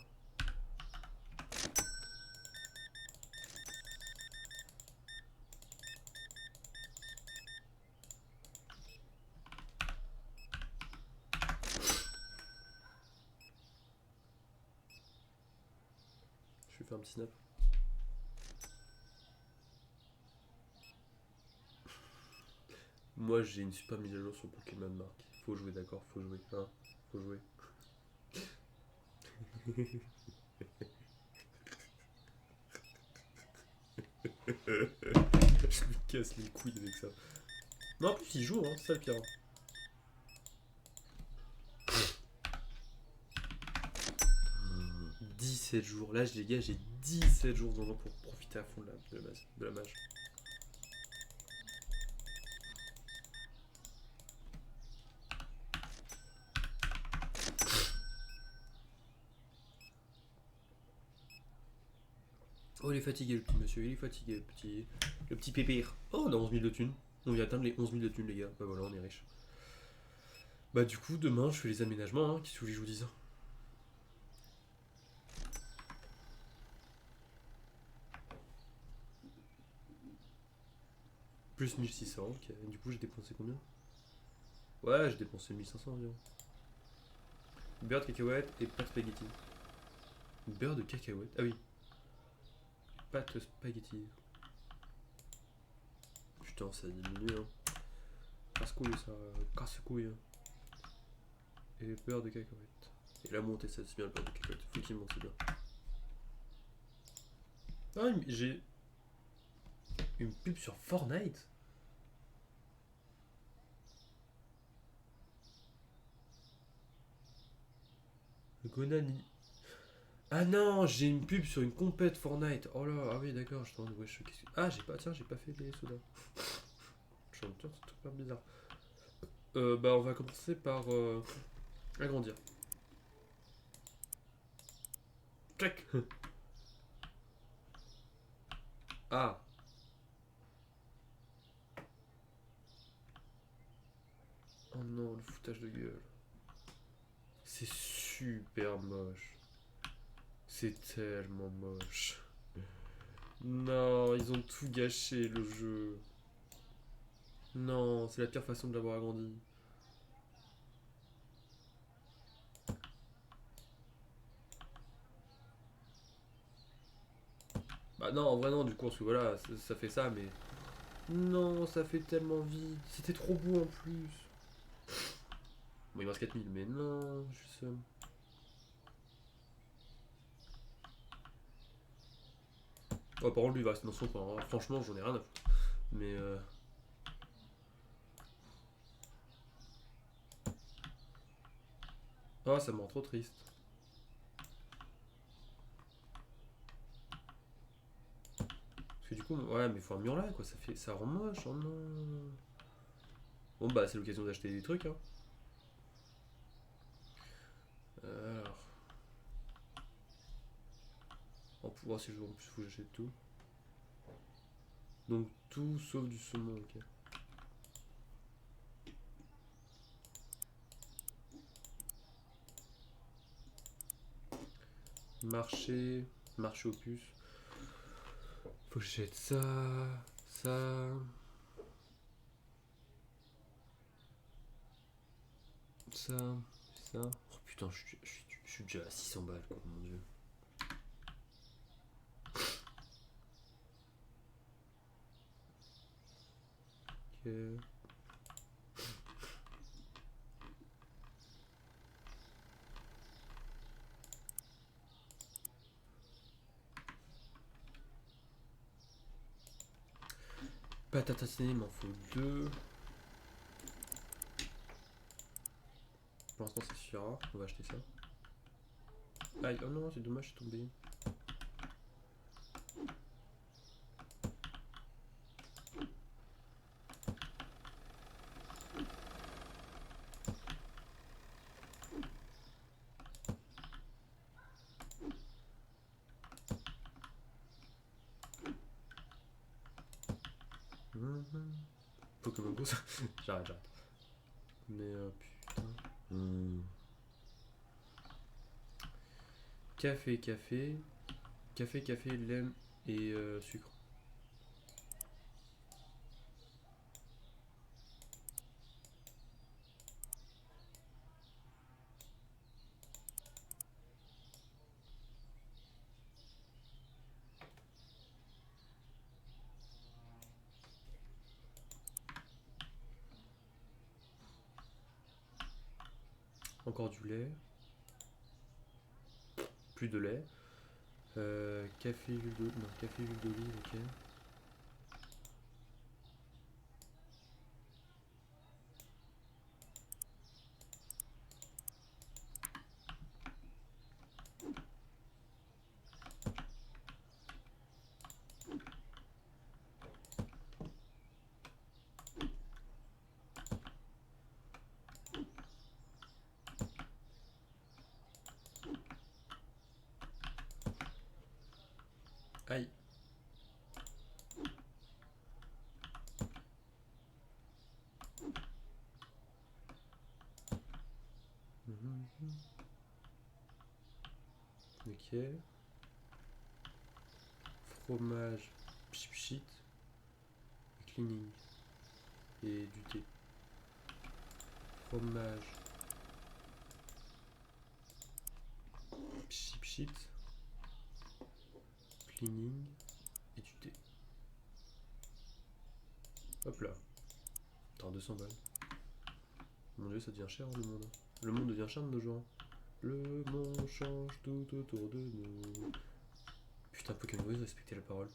Je vais faire un petit snap. Moi j'ai une super mise à jour sur Pokémon Mark. Faut jouer, d'accord, faut jouer. Hein, faut jouer. Je me casse les couilles avec ça. Non, en plus il joue, hein, c'est ça le pire. 17 jours. Là, les gars, j'ai 17 jours devant pour profiter à fond de la mage. Oh, il est fatigué, le petit monsieur. Il est fatigué, le petit pépère. Oh, on a 11 000 de thunes. On vient atteindre les 11 000 de thunes, les gars. Bah voilà, on est riche. Bah, du coup, demain, je fais les aménagements. Hein. Qu'est-ce que je vous dise? Plus 1600, ok. Et du coup, j'ai dépensé combien? Ouais, j'ai dépensé 1500 environ. Beurre de cacahuète et pâte spaghetti. Beurre de cacahuète? Ah oui. Pâte spaghetti. Putain, ça diminue, hein. Casse-couille, ça. Casse-couille. Et beurre de cacahuète. Et la montée, ça c'est bien le beurre de cacahuète. Faut qu'il monte, c'est bien. Ah, j'ai une pub sur Fortnite. Gonani. Ah non, j'ai une pub sur une compète Fortnite. Oh là, ah oui, d'accord. Je t'en wesh. Ah, j'ai pas fait les sodas. Je suis en train de c'est super bizarre. Bah, on va commencer par agrandir. Check. Ah. Oh non, le foutage de gueule. C'est super moche. C'est tellement moche. Non, ils ont tout gâché le jeu. Non, c'est la pire façon de l'avoir agrandi. Bah non, en vrai non, du coup, parce que voilà, ça fait ça, mais... Non, ça fait tellement vite. C'était trop beau en plus. Bon, il me reste 4000, mais non, je suis seul. Oh, par contre, lui, il va rester dans son coin. Hein. Franchement, j'en ai rien à foutre. Mais oh, ça me rend trop triste. Parce que du coup, ouais, mais faut un mur là, quoi. Ça rend moche, oh non. Bon, bah, c'est l'occasion d'acheter des trucs, hein. Alors, on peut voir si je veux en plus, faut que j'achète tout. Donc, tout sauf du saumon, ok. Marché, marché aux puces. Faut que j'achète ça, ça, ça, ça. Oh putain, je suis déjà à 600 balles, quoi, mon dieu. Ok. Pâte à tartiner, il m'en faut 2. Pour l'instant, ça suffira. On va acheter ça. Aïe, oh non, c'est dommage, c'est tombé. Pokémon Go, ça. J'arrête. Mais putain. Café, lait et sucre. encore du lait. Plus de lait. Café, huile d'olive. Non, café, huile d'olive, ok. Aïe. Ok. Fromage, pchit, et cleaning. Et du thé. Fromage, pchit, cleaning et du thé. Hop là. Attends, 200 balles. Mon dieu, ça devient cher le monde. Le monde devient cher de nos jours. Le monde change tout autour de nous. Putain, Pokémon Go, ils ont respecté la parole.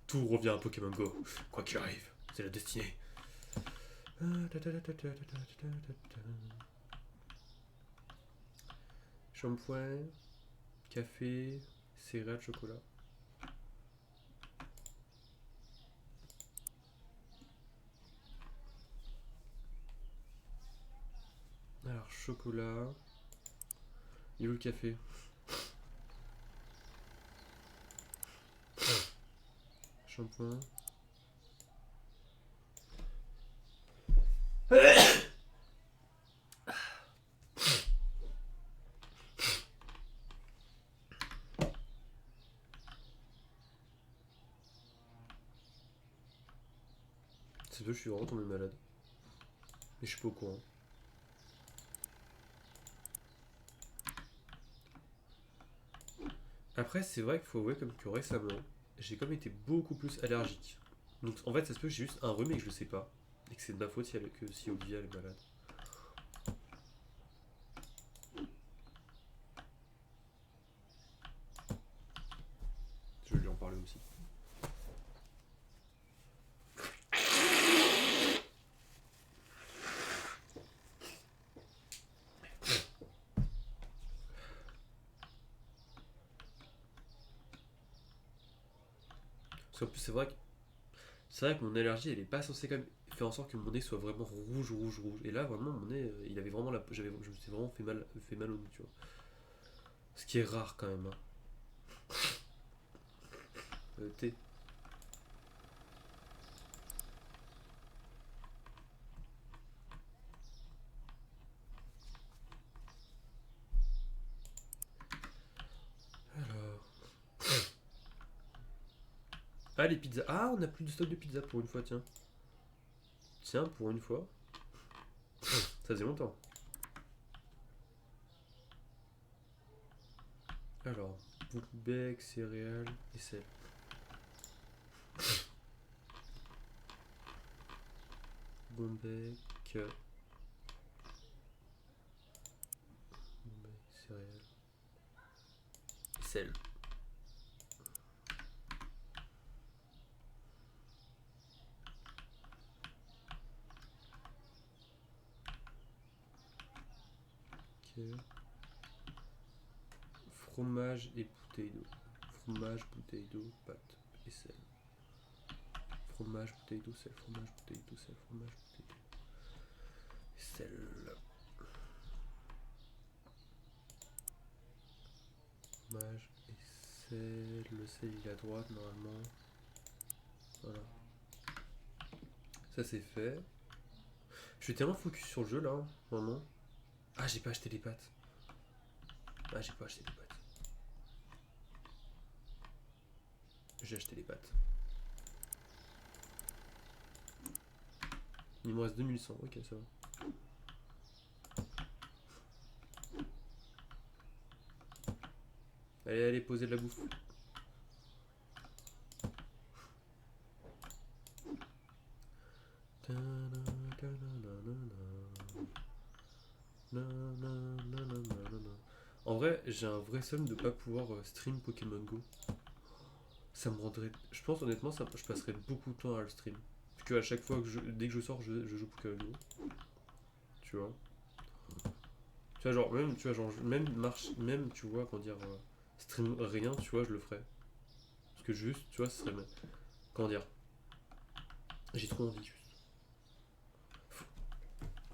Tout revient à Pokémon Go. Quoi qu'il arrive, c'est la destinée. Shampoing, café, céréales, chocolat. Alors, chocolat. Il est où le café? Shampoing. C'est vrai, je suis vraiment tombé malade. Mais je suis pas au courant. Après, c'est vrai qu'il faut avouer comme que récemment, j'ai comme été beaucoup plus allergique. Donc en fait, ça se peut que j'ai juste un rhume et que je le sais pas. Et que c'est de ma faute si Olivia elle est malade. Je vais lui en parler aussi. Parce qu'en plus, c'est vrai que mon allergie, elle est pas censée quand même faire en sorte que mon nez soit vraiment rouge. Et là, vraiment, mon nez, il avait vraiment je me suis vraiment fait mal au nez, tu vois. Ce qui est rare quand même. Hein. Thé. Alors. Ah, les pizzas. Ah, on a plus de stock de pizza pour une fois, tiens. Tiens, pour une fois. Ça faisait longtemps. Alors, bec, céréales et sel. Bec, céréales, sel. Ok. Fromage et bouteille d'eau. Fromage, bouteille d'eau, pâte et sel. Fromage, bouteille d'eau, sel. Fromage, bouteille d'eau, sel. Fromage, bouteille d'eau. Sel. Fromage et sel. Le sel il est à droite normalement. Voilà. Ça c'est fait. Je suis tellement focus sur le jeu là, vraiment. Ah, j'ai pas acheté les pâtes. Ah, j'ai pas acheté les pâtes. J'ai acheté les pâtes. Il me reste 2100, ok, ça va. Allez, allez, posez de la bouffe. vrai, j'ai un vrai seum de pas pouvoir stream Pokémon Go. Ça me rendrait. Je pense honnêtement, je passerais beaucoup de temps à le stream. Parce que à chaque fois dès que je sors, je joue Pokémon Go. Tu vois. Tu vois, genre, même, tu vois, genre, même marche, même, tu vois, comment dire, stream rien, tu vois, je le ferais. Parce que juste, tu vois, ce serait. Comment dire. J'ai trop envie, juste.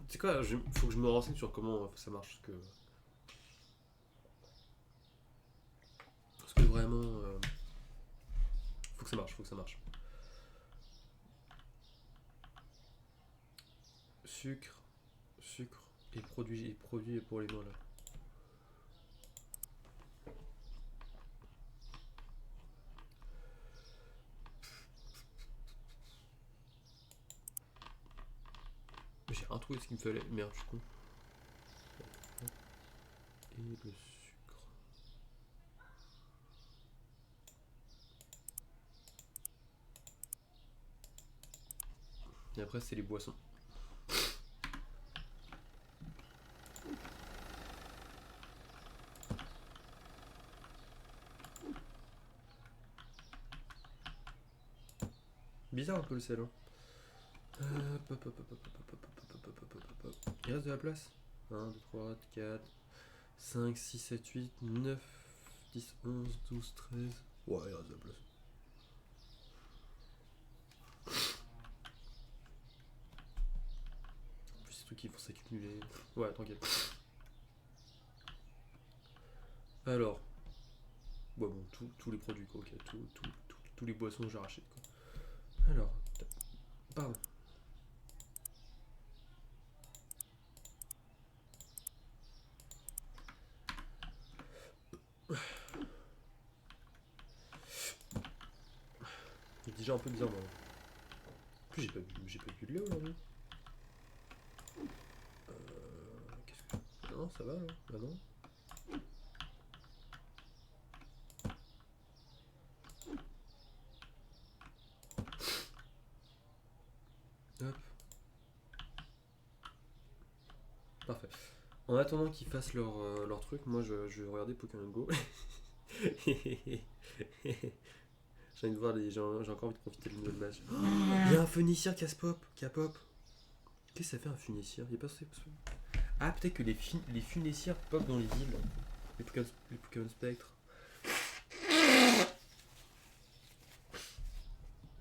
Tu sais quoi, faut que je me renseigne sur comment ça marche. Parce que vraiment. Faut que ça marche, faut que ça marche. Sucre, sucre et produits pour les mains là. J'ai rien trouvé ce qu'il me fallait. Merde, je suis con. Et le sucre. Et après, c'est les boissons. Bizarre un peu le sel. Hein. Il reste de la place. 1, 2, 3, 4, 5, 6, 7, 8, 9, 10, 11, 12, 13. Ouais, il reste de la place. En plus, ces trucs qui vont s'accumuler. Ouais, tranquille. Alors. Ouais, bon, tous les produits quoi, ok. Tous les boissons que j'ai racheté quoi. Alors. Pardon. C'est déjà un peu bizarre, moi. En plus, j'ai pas bu de lait aujourd'hui. Qu'est-ce que. Non, ça va là. Bah non. Hop. Parfait. En attendant qu'ils fassent leur truc, moi je vais regarder Pokémon Go. J'ai envie de voir j'ai encore envie de profiter de nouvelle match. Il y a un Phoenicier qui a pop. Qu'est-ce que ça fait un Phoenicier? Il y a pas Ah, peut-être que les Funicières pop dans les villes. Les Pokémon Spectre.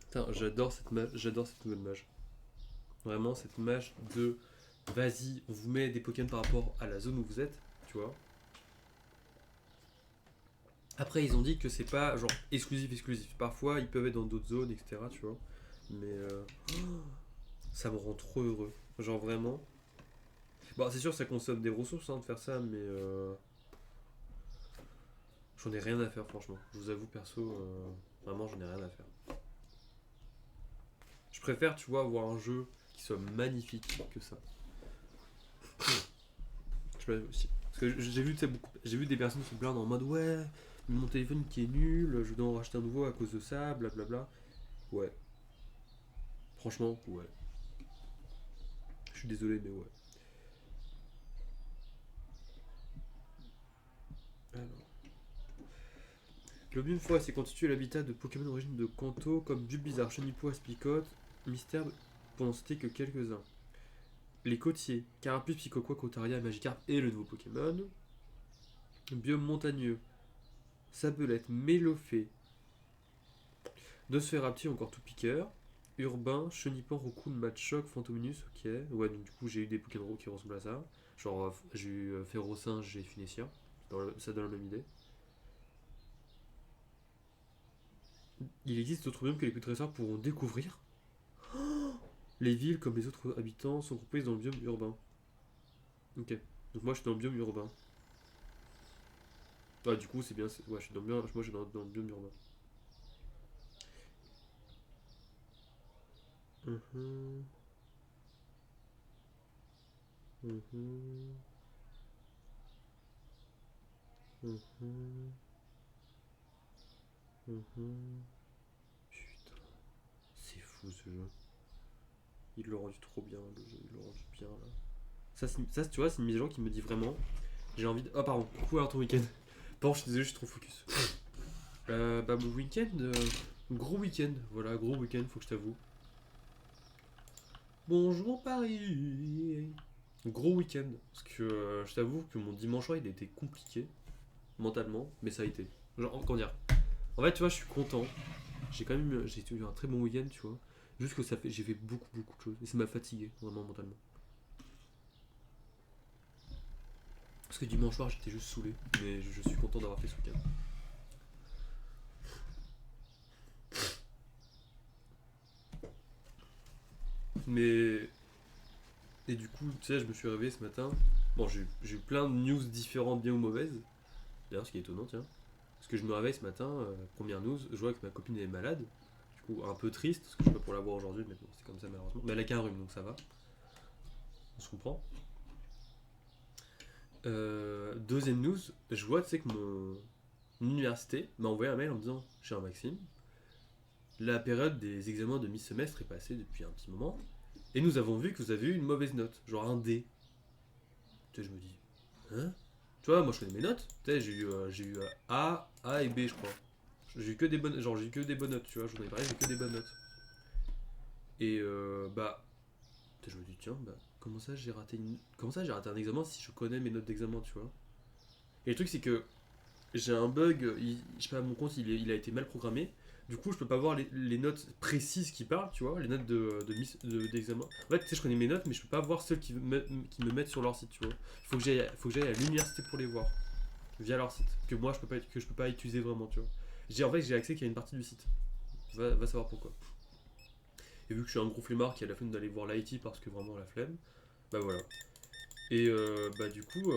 Putain, j'adore cette nouvelle mage. Vraiment, cette mage de vas-y, on vous met des Pokémon par rapport à la zone où vous êtes, tu vois. Après, ils ont dit que c'est pas genre exclusif. Parfois, ils peuvent être dans d'autres zones, etc., tu vois. Mais ça me rend trop heureux. Genre vraiment. Bon, c'est sûr, ça consomme des ressources hein, de faire ça, mais j'en ai rien à faire, franchement. Je vous avoue, perso, vraiment, j'en ai rien à faire. Je préfère, tu vois, avoir un jeu qui soit magnifique que ça. Je peux aussi. Parce que j'ai vu des personnes se plaindre en mode ouais, mon téléphone qui est nul, je dois en racheter un nouveau à cause de ça, blablabla. Ouais. Franchement, ouais. Je suis désolé, mais ouais. Alors. Le biome forêt s'est constitué l'habitat de Pokémon d'origine de Kanto comme Bulbizarre, Chenipo, Aspicote, Mystère, pour n'en citer que quelques-uns. Les côtiers, Carapuce, Psychoquois, Cotaria, Magikarp et le nouveau Pokémon. Biome montagneux, Sabelette, Mélophée, Nosferapti, encore tout piqueur. Urbain, Chenipan, Rokun, Machoc, Fantominus, ok. Ouais, donc du coup j'ai eu des Pokémon qui ressemblent à ça. Genre j'ai eu Ferrosinge, j'ai Finecia. Ça donne la même idée. Il existe d'autres biomes que les dresseurs pourront découvrir. Les villes, comme les autres habitants, sont comprises dans le biome urbain. Ok. Donc moi je suis dans le biome urbain. Ah du coup c'est bien, ouais je suis dans le biome, moi je suis dans le biome urbain. Mhm. Mhm. Mhm. Mhm. Putain, c'est fou ce jeu. Il l'a rendu trop bien le jeu, il l'a rendu bien là. Ça tu vois, c'est une mise à jour qui me dit vraiment, J'ai envie de... Oh pardon, coucou alors ton week-end. Pardon, je suis désolé, je suis trop focus. Bah mon week-end, gros week-end, voilà, gros week-end, faut que je t'avoue. Bonjour Paris. Gros week-end, parce que je t'avoue que mon dimanche soir il a été compliqué, mentalement, mais ça a été. Genre, comment dire. En fait, tu vois, je suis content. J'ai eu un très bon week-end, tu vois. Juste que j'ai fait beaucoup de choses, et ça m'a fatigué, vraiment mentalement. Parce que dimanche soir j'étais juste saoulé, mais je suis content d'avoir fait ce week-end. Mais. Et du coup, tu sais, je me suis réveillé ce matin. Bon, j'ai eu plein de news différentes, bien ou mauvaises. D'ailleurs, ce qui est étonnant, tiens. Parce que je me réveille ce matin, première news, je vois que ma copine est malade. Du coup, un peu triste, parce que je suis pas pour la voir aujourd'hui, mais bon, c'est comme ça malheureusement. Mais elle a qu'un rhume, donc ça va. On se comprend. Deuxième news, je vois, tu sais, que mon université m'a envoyé un mail en me disant: Cher Maxime, la période des examens de mi-semestre est passée depuis un petit moment, et nous avons vu que vous avez eu une mauvaise note, genre un D. Tu sais, je me dis, hein? Tu vois, moi je connais mes notes. Tu sais, j'ai eu A et B, je crois. J'ai eu que des bonnes, genre j'ai eu que des bonnes notes, tu vois. J'en ai parlé, j'ai que des bonnes notes. Et bah, tu sais, je me dis, tiens, bah, comment ça j'ai raté un examen si je connais mes notes d'examen, tu vois. Et le truc c'est que j'ai un bug, je sais pas, mon compte il a été mal programmé. Du coup, je peux pas voir les notes précises qui parlent, tu vois, les notes d'examen. En fait, tu sais, je connais mes notes, mais je peux pas voir celles qui me mettent sur leur site, tu vois. Il faut que j'aille à l'université pour les voir, via leur site, que je peux pas utiliser vraiment, tu vois. En fait, j'ai accès qu'à une partie du site. Va savoir pourquoi. Et vu que je suis un gros flemmard qui a la flemme d'aller voir l'IT parce que vraiment la flemme, bah voilà. Et bah du coup,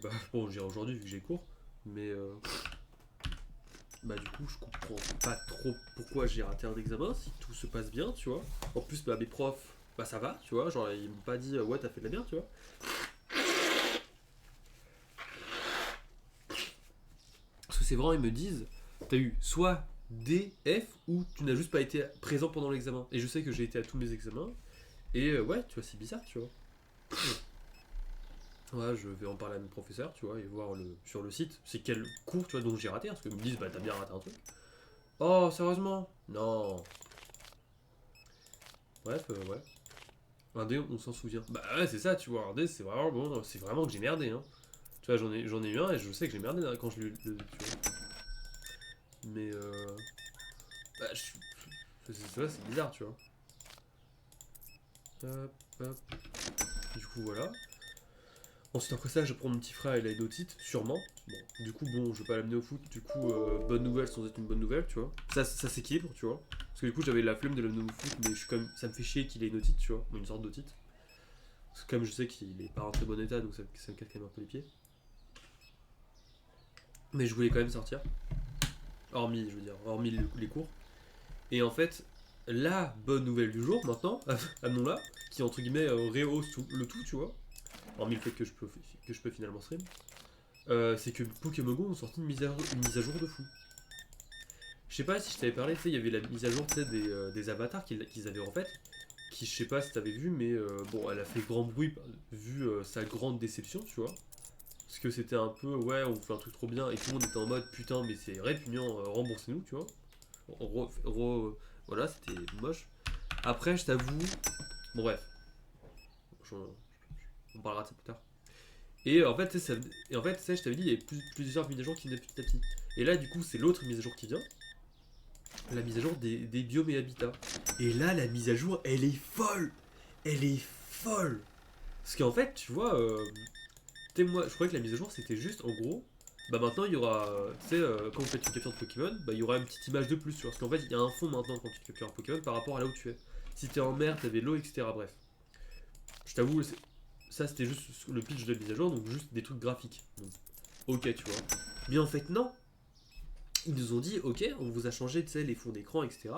bah bon, j'irai aujourd'hui vu que j'ai cours, mais bah du coup je comprends pas trop pourquoi j'ai raté un examen si tout se passe bien, tu vois. En plus bah mes profs, bah ça va, tu vois, genre ils m'ont pas dit ouais t'as fait de la merde, tu vois. Parce que c'est vraiment, ils me disent t'as eu soit D, F ou tu n'as juste pas été présent pendant l'examen. Et je sais que j'ai été à tous mes examens, et ouais tu vois c'est bizarre, tu vois. Ouais, je vais en parler à mes professeurs, tu vois, et voir sur le site c'est quel cours, tu vois, dont j'ai raté, parce qu'ils me disent bah t'as bien raté un truc. Oh, sérieusement? Non. Bref, ouais. Un dé, on s'en souvient. Bah ouais, c'est ça, tu vois. Un dé, c'est vraiment bon. C'est vraiment que j'ai merdé, hein. Tu vois, j'en ai eu un et je sais que j'ai merdé quand je l'ai eu. Tu vois. Mais bah, c'est bizarre, tu vois. Hop, hop. Du coup, voilà. Ensuite, après ça, je prends mon petit frère et l'aidotite, sûrement. Bon, du coup, bon, je vais pas l'amener au foot. Du coup, bonne nouvelle sans être une bonne nouvelle, tu vois. Ça s'équilibre, tu vois. Parce que du coup, j'avais la flemme de l'amener au foot, mais je suis quand même, ça me fait chier qu'il ait une otite, tu vois. Une sorte d'otite. Parce que comme je sais qu'il est pas en très bon état, donc ça me casse quand même un peu les pieds. Mais je voulais quand même sortir. Hormis les cours. Et en fait, la bonne nouvelle du jour, maintenant, amenons-la, qui entre guillemets rehausse le tout, tu vois. Hormis le fait que je peux finalement stream. C'est que Pokémon Go ont sorti une mise à jour de fou. Je sais pas si je t'avais parlé, tu sais, il y avait la mise à jour des avatars qu'ils avaient refait. Qui, je sais pas si t'avais vu, mais bon, elle a fait grand bruit vu sa grande déception, tu vois. Parce que c'était un peu, ouais, on fait un truc trop bien, et tout le monde était en mode, putain, mais c'est répugnant, remboursez-nous, tu vois. Voilà, c'était moche. Après, je t'avoue, bon, bref, on parlera de ça plus tard. Et en fait, je t'avais dit, il y avait plusieurs mises à jour qui venaient petit à petit. Et là, du coup, c'est l'autre mise à jour qui vient, la mise à jour des biomes et habitats. Et là, la mise à jour, elle est folle. Elle est folle. Parce qu'en fait, tu vois, moi, je croyais que la mise à jour, c'était juste, en gros, bah maintenant, il y aura, tu sais, quand vous faites une capture de Pokémon, bah il y aura une petite image de plus, tu vois. Parce qu'en fait, il y a un fond maintenant quand tu captures un Pokémon par rapport à là où tu es. Si t'es en mer, t'avais de l'eau, etc. Bref. Je t'avoue, ça c'était juste le pitch de la mise à jour, donc juste des trucs graphiques. Donc, ok, tu vois. Mais en fait, non. Ils nous ont dit, ok, on vous a changé, tu sais, les fonds d'écran, etc.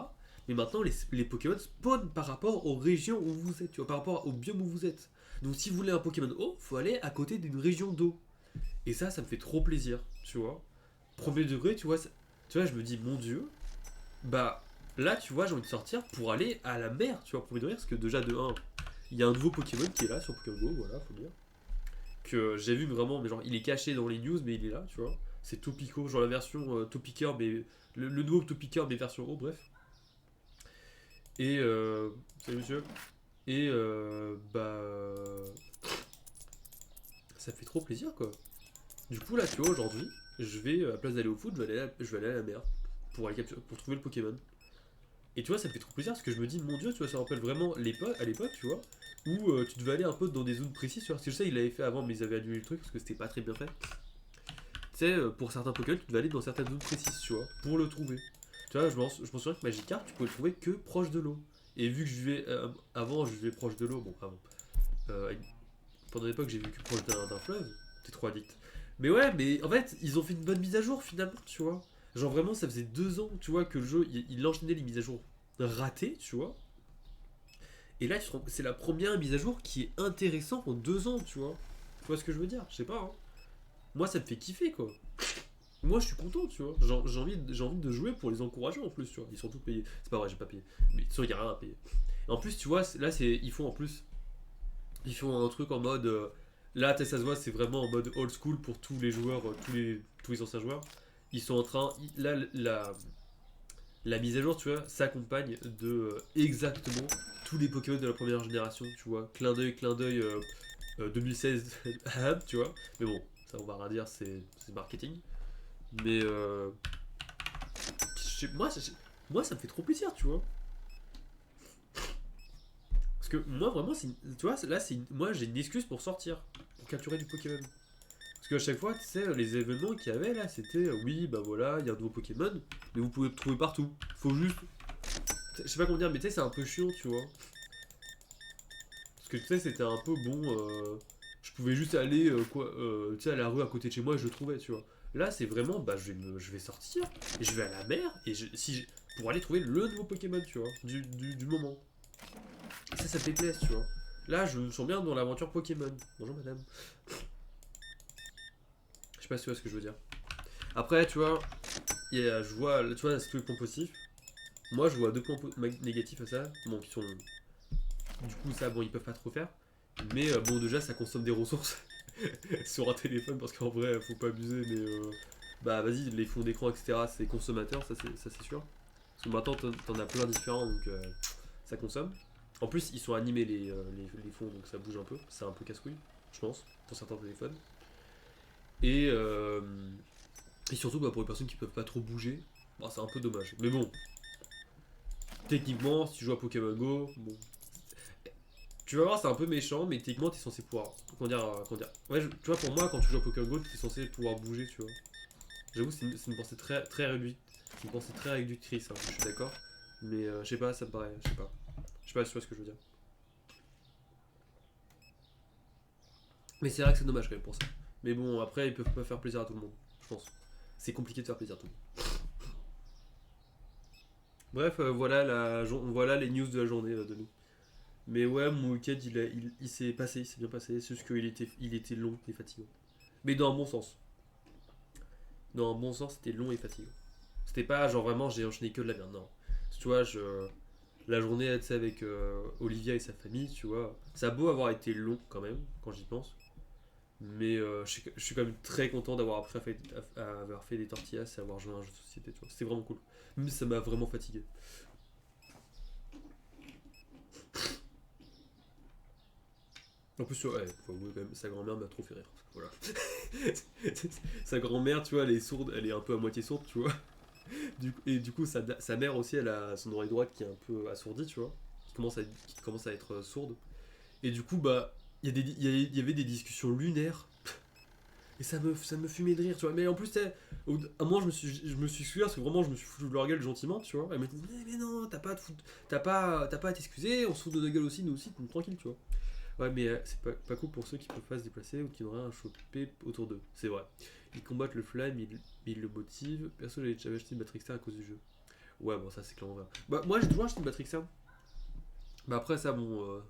Mais maintenant, les Pokémon spawnent par rapport aux régions où vous êtes, tu vois, par rapport au biome où vous êtes. Donc si vous voulez un Pokémon eau, faut aller à côté d'une région d'eau. Et ça me fait trop plaisir, tu vois. Premier degré, tu vois, tu vois, je me dis, mon Dieu, bah là, tu vois, j'ai envie de sortir pour aller à la mer, tu vois, premier degré, parce que déjà de un, il y a un nouveau Pokémon qui est là sur Pokémon Go, voilà, faut dire. que j'ai vu vraiment, mais genre il est caché dans les news, mais il est là, tu vois. C'est Topico, genre la version Topiqueur, mais le nouveau Topiqueur, mais version haut, bref. Et salut monsieur. Et ça fait trop plaisir quoi. Du coup là, tu vois, aujourd'hui, je vais à la place d'aller au foot, je vais aller à la mer pour aller pour trouver le Pokémon. Et tu vois, ça me fait trop plaisir parce que je me dis, mon dieu, tu vois, ça rappelle vraiment à l'époque, tu vois, où tu devais aller un peu dans des zones précises. Tu vois, parce que je sais, il l'avait fait avant, mais ils avaient annulé le truc parce que c'était pas très bien fait. Tu sais, pour certains Pokémon, tu devais aller dans certaines zones précises, tu vois, pour le trouver. Tu vois, je m'en souviens que Magikarp, tu pouvais le trouver que proche de l'eau. Et vu que je vivais avant, je vivais proche de l'eau, bon, avant. Euh, Pendant l'époque, j'ai vécu proche d'un fleuve. T'es trop addict. Mais ouais, mais en fait, ils ont fait une bonne mise à jour finalement, tu vois. Genre vraiment, ça faisait 2 ans, tu vois, que le jeu, il enchaînait les mises à jour ratées, tu vois. Et là, c'est la première mise à jour qui est intéressante en 2 ans, tu vois. Tu vois ce que je veux dire? Je sais pas, hein. Moi, ça me fait kiffer, quoi. Moi, je suis content, tu vois. J'ai envie de jouer pour les encourager en plus, tu vois. Ils sont tous payés. C'est pas vrai, j'ai pas payé. Mais sûr, il y a rien à payer. Et en plus, tu vois, là, ils font en plus. Ils font un truc en mode. Là, ça se voit, c'est vraiment en mode old school pour tous les joueurs, tous les anciens joueurs. Ils sont en train. Là, la mise à jour, tu vois, s'accompagne de exactement tous les Pokémon de la première génération, tu vois. Clin d'œil 2016, tu vois. Mais bon, ça, on va rien dire, c'est marketing. Mais moi, ça me fait trop plaisir, tu vois. Parce que moi, vraiment, tu vois, là, moi, j'ai une excuse pour sortir, pour capturer du Pokémon. Parce qu'à chaque fois, tu sais, les événements qu'il y avait là, c'était oui, bah voilà, il y a un nouveau Pokémon, mais vous pouvez le trouver partout. Faut juste. Je sais pas comment dire, mais tu sais, c'est un peu chiant, tu vois. Parce que tu sais, c'était un peu bon. Je pouvais juste aller tu sais, à la rue à côté de chez moi et je le trouvais, tu vois. Là, c'est vraiment, bah, je vais sortir, et je vais à la mer, et pour aller trouver le nouveau Pokémon, tu vois, du moment. Et ça me fait plaisir, tu vois. Là, je me sens bien dans l'aventure Pokémon. Bonjour madame. Je sais pas si tu vois ce que je veux dire. Après, tu vois, je vois, tu vois, c'est tous les points positifs. Moi, je vois 2 points négatifs à ça. Bon, qui sont. Du coup, ça, bon, ils peuvent pas trop faire. Mais bon, déjà, ça consomme des ressources sur un téléphone parce qu'en vrai, faut pas abuser. Mais bah, vas-y, les fonds d'écran, etc., c'est consommateur, ça c'est sûr. Parce que maintenant, t'en as plein différents, donc ça consomme. En plus, ils sont animés les fonds, donc ça bouge un peu. C'est un peu casse-couille, je pense, pour certains téléphones. Et, euh, et surtout, bah, pour les personnes qui peuvent pas trop bouger, bah, c'est un peu dommage. Mais bon, techniquement, si tu joues à Pokémon Go, bon. Tu vas voir, c'est un peu méchant, mais techniquement, t'es censé pouvoir. Comment dire. Ouais, tu vois, pour moi, quand tu joues à Pokémon Go, t'es censé pouvoir bouger, tu vois. J'avoue, c'est une pensée très, très réduite. C'est une pensée très réductrice, hein, je suis d'accord. Mais je sais pas, ça me paraît. Je sais pas. Je sais pas si tu vois ce que je veux dire. Mais c'est vrai que c'est dommage quand même pour ça. Mais bon, après, ils peuvent pas faire plaisir à tout le monde, je pense. C'est compliqué de faire plaisir à tout le monde. Bref, voilà les news de la journée de nous. Mais ouais, mon week-end, il s'est passé, il s'est bien passé. C'est juste qu'il était long et fatigant. Mais dans un bon sens. Dans un bon sens, c'était long et fatigant. C'était pas genre vraiment j'ai enchaîné que de la merde, non. Tu vois, la journée, tu sais, avec Olivia et sa famille, tu vois, ça a beau avoir été long quand même, quand j'y pense. Mais je suis quand même très content d'avoir avoir fait des tortillas et avoir joué à un jeu de société, tu vois. C'était vraiment cool. Mais ça m'a vraiment fatigué. En plus, ouais, faut avouer quand même, sa grand-mère m'a trop fait rire. Voilà. Sa grand-mère, tu vois, elle est sourde, elle est un peu à moitié sourde, tu vois. Et du coup, sa mère aussi, elle a son oreille droite qui est un peu assourdie, tu vois. Qui commence à être sourde. Et du coup, bah, il y avait des discussions lunaires. Et ça me fumait de rire, tu vois. Mais en plus, à un moment, je me suis excusé parce que vraiment, je me suis foutu de leur gueule gentiment, tu vois. Elle m'a dit, mais non, t'as pas à t'excuser, on se fout de notre gueule aussi, nous aussi, tranquille, tu vois. Ouais, mais c'est pas cool pour ceux qui peuvent pas se déplacer ou qui n'ont rien à choper autour d'eux. C'est vrai. Ils combattent le flamme, ils le motivent. Perso, j'avais acheté une batterie externe à cause du jeu. Ouais, bon, ça c'est clairement vrai. Bah, moi j'ai toujours acheté une batterie externe. Bah, après, ça, bon,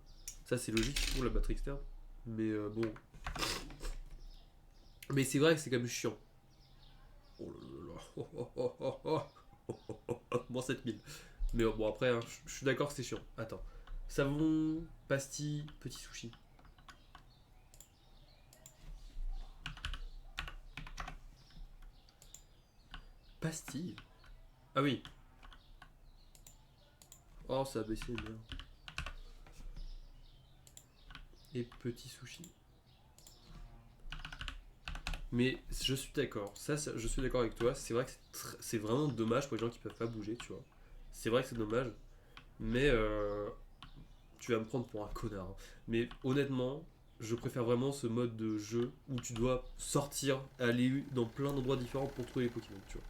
ça c'est logique pour la batterie externe. Mais bon. Mais c'est vrai que c'est quand même chiant. Oh là là. Oh, oh, oh, oh, oh, oh, oh, oh, oh. Bon, 7000. Mais bon, après, hein, je suis d'accord que c'est chiant. Attends. Savon, pastille, petit sushi. Pastille. Ah oui. Oh, ça a baissé bien. Et petit sushi. Mais je suis d'accord. Je suis d'accord avec toi. C'est vrai que c'est vraiment dommage pour les gens qui peuvent pas bouger, tu vois. C'est vrai que c'est dommage. Mais tu vas me prendre pour un connard, hein. Mais honnêtement, je préfère vraiment ce mode de jeu où tu dois sortir, aller dans plein d'endroits différents pour trouver les Pokémon, tu vois.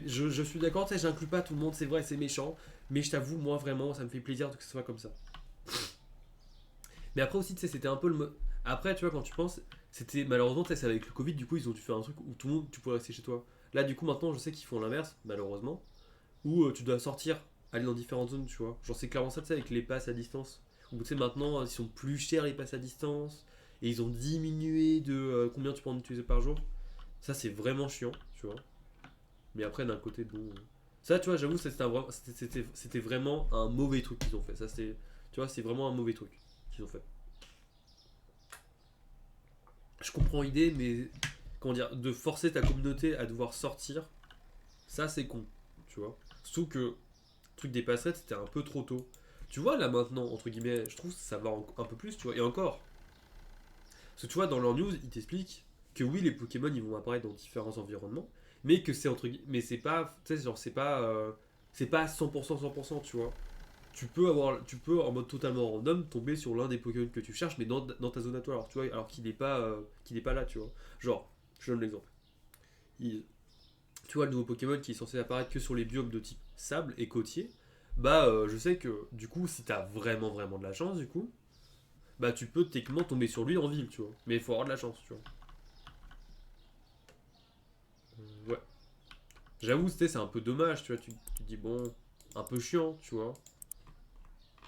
Je suis d'accord, tu sais, j'inclus pas tout le monde, c'est vrai, c'est méchant. Mais je t'avoue, moi vraiment, ça me fait plaisir que ce soit comme ça. Mais après aussi, tu sais, c'était un peu le mode. Après, tu vois, quand tu penses, c'était malheureusement, tu sais, c'est avec le Covid, du coup, ils ont dû faire un truc où tout le monde, tu pourrais rester chez toi. Là, du coup, maintenant, je sais qu'ils font l'inverse, malheureusement, où tu dois sortir, aller dans différentes zones, tu vois. Genre, c'est clairement ça, tu sais, avec les passes à distance. Où, tu sais, maintenant, ils sont plus chers, les passes à distance, et ils ont diminué de combien tu peux en utiliser par jour. Ça, c'est vraiment chiant, tu vois. Mais après, d'un côté, bon. Ça, tu vois, j'avoue, c'était vraiment un mauvais truc qu'ils ont fait. Ça, c'est. Tu vois, c'est vraiment un mauvais truc qu'ils ont fait. Je comprends l'idée, mais comment dire, de forcer ta communauté à devoir sortir, ça c'est con, tu vois. Surtout que le truc des passerettes, c'était un peu trop tôt. Tu vois, là maintenant, entre guillemets, je trouve que ça va un peu plus, tu vois. Et encore, parce que tu vois, dans leur news, ils t'expliquent que oui, les Pokémon ils vont apparaître dans différents environnements, mais que c'est entre guillemets, mais c'est pas, tu sais, genre c'est pas 100% 100%, tu vois. Tu peux en mode totalement random tomber sur l'un des Pokémon que tu cherches, mais dans ta zone à toi, alors tu vois, alors qu'il n'est pas là, tu vois. Genre, je donne l'exemple. Il- Tu vois le nouveau Pokémon qui est censé apparaître que sur les biomes de type sable et côtier. Bah, je sais que du coup, si t'as vraiment vraiment de la chance, du coup, bah tu peux techniquement tomber sur lui en ville, tu vois. Mais il faut avoir de la chance, tu vois. Ouais. J'avoue, c'est un peu dommage, tu vois. Tu te dis bon, un peu chiant, tu vois.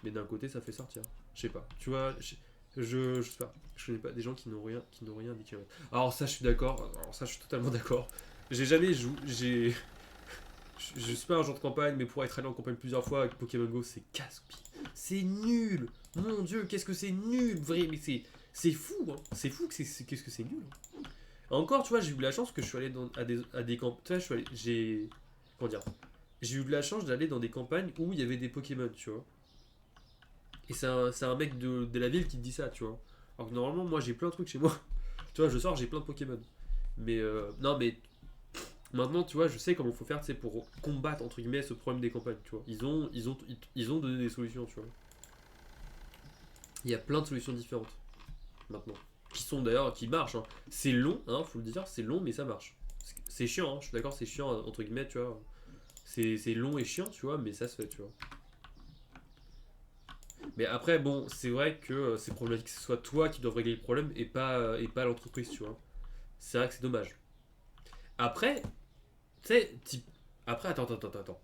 Mais d'un côté, ça fait sortir. Je sais pas. Tu vois, je sais pas. Je connais pas des gens qui n'ont rien dit. Alors ça, je suis d'accord. Alors ça, je suis totalement d'accord. J'ai jamais joué. Je suis pas un genre de campagne, mais pour être allé en campagne plusieurs fois avec Pokémon Go, c'est casse-pied. C'est nul. Mon Dieu, qu'est-ce que c'est nul, vrai. Mais c'est fou, hein. C'est fou que qu'est-ce que c'est nul, hein. Encore, tu vois, j'ai eu de la chance que je suis allé à des campagnes. Tu vois, j'ai comment dire. J'ai eu de la chance d'aller dans des campagnes où il y avait des Pokémon, tu vois. Et c'est un mec de la ville qui te dit ça, tu vois. Alors que normalement, moi j'ai plein de trucs chez moi. Tu vois, je sors, j'ai plein de Pokémon. Mais non, mais maintenant, tu vois, je sais comment il faut faire, tu sais, pour combattre entre guillemets ce problème des campagnes, tu vois. Ils ont donné des solutions, tu vois. Il y a plein de solutions différentes maintenant. Qui sont d'ailleurs, qui marchent, hein. C'est long, hein, faut le dire, c'est long, mais ça marche. C'est chiant, hein, je suis d'accord, c'est chiant, entre guillemets, tu vois. C'est long et chiant, tu vois, mais ça se fait, tu vois. Mais après, bon, c'est vrai que c'est problématique que ce soit toi qui dois régler le problème et pas l'entreprise, tu vois. C'est vrai que c'est dommage. Après, tu sais, après, attends.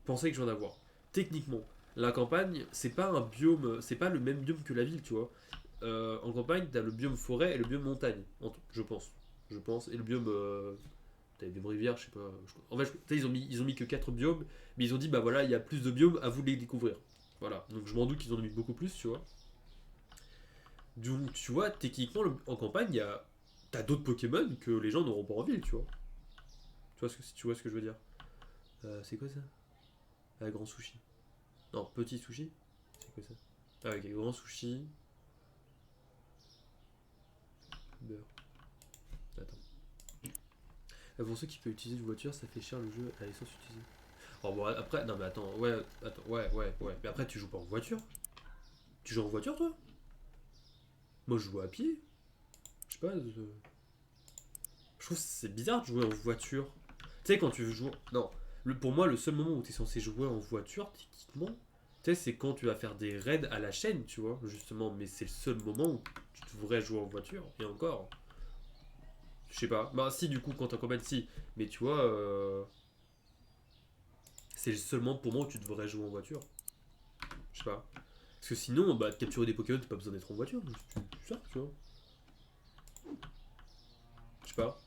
Pensez que je viens d'avoir. Techniquement, la campagne, c'est pas un biome, c'est pas le même biome que la ville, tu vois. En campagne, t'as le biome forêt et le biome montagne, je pense. Je pense. Et le biome. T'as le biome rivière, je sais pas. En fait, tu sais, ils ont mis que 4 biomes, mais ils ont dit, bah voilà, il y a plus de biomes, à vous de les découvrir. Voilà. Donc je m'en doute qu'ils en ont mis beaucoup plus, tu vois. Donc, tu vois, techniquement, en campagne, t'as d'autres Pokémon que les gens n'auront pas en ville, tu vois. Si tu vois ce que je veux dire. C'est quoi ça? Ah, grand sushi. Non, petit sushi. C'est quoi ça? Ah, ok, grand sushi. Beurre. Attends. Pour ceux qui peuvent utiliser une voiture, ça fait cher le jeu à l'essence utilisée. Oh, bon, après, non, mais ouais. Mais après, tu joues pas en voiture? Tu joues en voiture, toi? Moi, je joue à pied. Je sais pas. Je trouve que c'est bizarre de jouer en voiture. Tu sais, quand tu joues. Non. Pour moi, le seul moment où tu es censé jouer en voiture, techniquement, tu sais, c'est quand tu vas faire des raids à la chaîne, tu vois, justement. Mais c'est le seul moment où tu devrais jouer en voiture. Et encore. Je sais pas. Bah, si, du coup, quand t'es en campagne, si. Mais tu vois, c'est le seul moment pour moi où tu devrais jouer en voiture. Je sais pas. Parce que sinon, bah, capturer des Pokémon, t'as pas besoin d'être en voiture. Tu sors, tu vois. Je sais pas.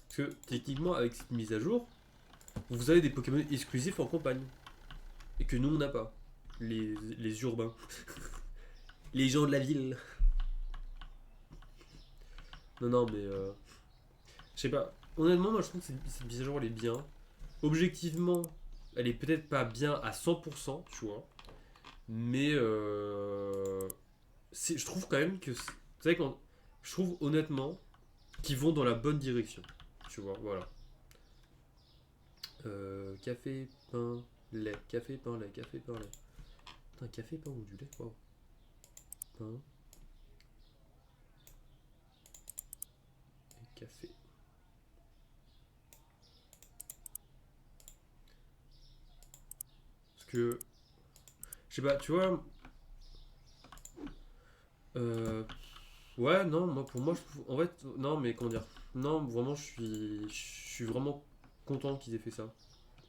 Parce que techniquement, avec cette mise à jour, vous avez des Pokémon exclusifs en campagne. Et que nous, on n'a pas. Les urbains. Les gens de la ville. Non, non, mais je sais pas. Honnêtement, moi je trouve que cette mise à jour elle est bien. Objectivement, elle est peut-être pas bien à 100%, tu vois. Mais je trouve quand même que. Vous savez, quand. Je trouve honnêtement qu'ils vont dans la bonne direction. Tu vois, voilà. Café, pain, lait. Café, pain, lait. Café, pain, lait. Putain, café, pain ou du lait, waouh. Pain et café. Parce que. Je sais pas, tu vois. Euh, ouais, non, moi, pour moi, en fait, non, mais comment dire. Non, vraiment, je suis vraiment content qu'ils aient fait ça.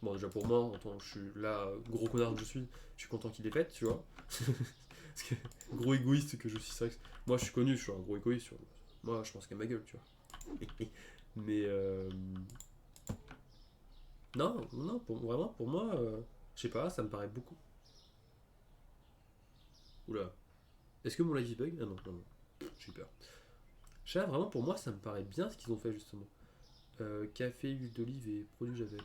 Bon, déjà pour moi, en tant que je suis là, gros connard que je suis content qu'il ait fait, tu vois. Parce que, gros égoïste que je suis, c'est vrai que moi je suis connu, je suis un gros égoïste, tu vois. Moi, je pense qu'à ma gueule, tu vois. Mais, non, non, vraiment, pour moi, je sais pas, ça me paraît beaucoup. Oula. Est-ce que mon live bug? Ah non, non, non. J'ai eu peur. Je sais pas, vraiment, pour moi, ça me paraît bien ce qu'ils ont fait, justement. Café, huile d'olive et produits Javel.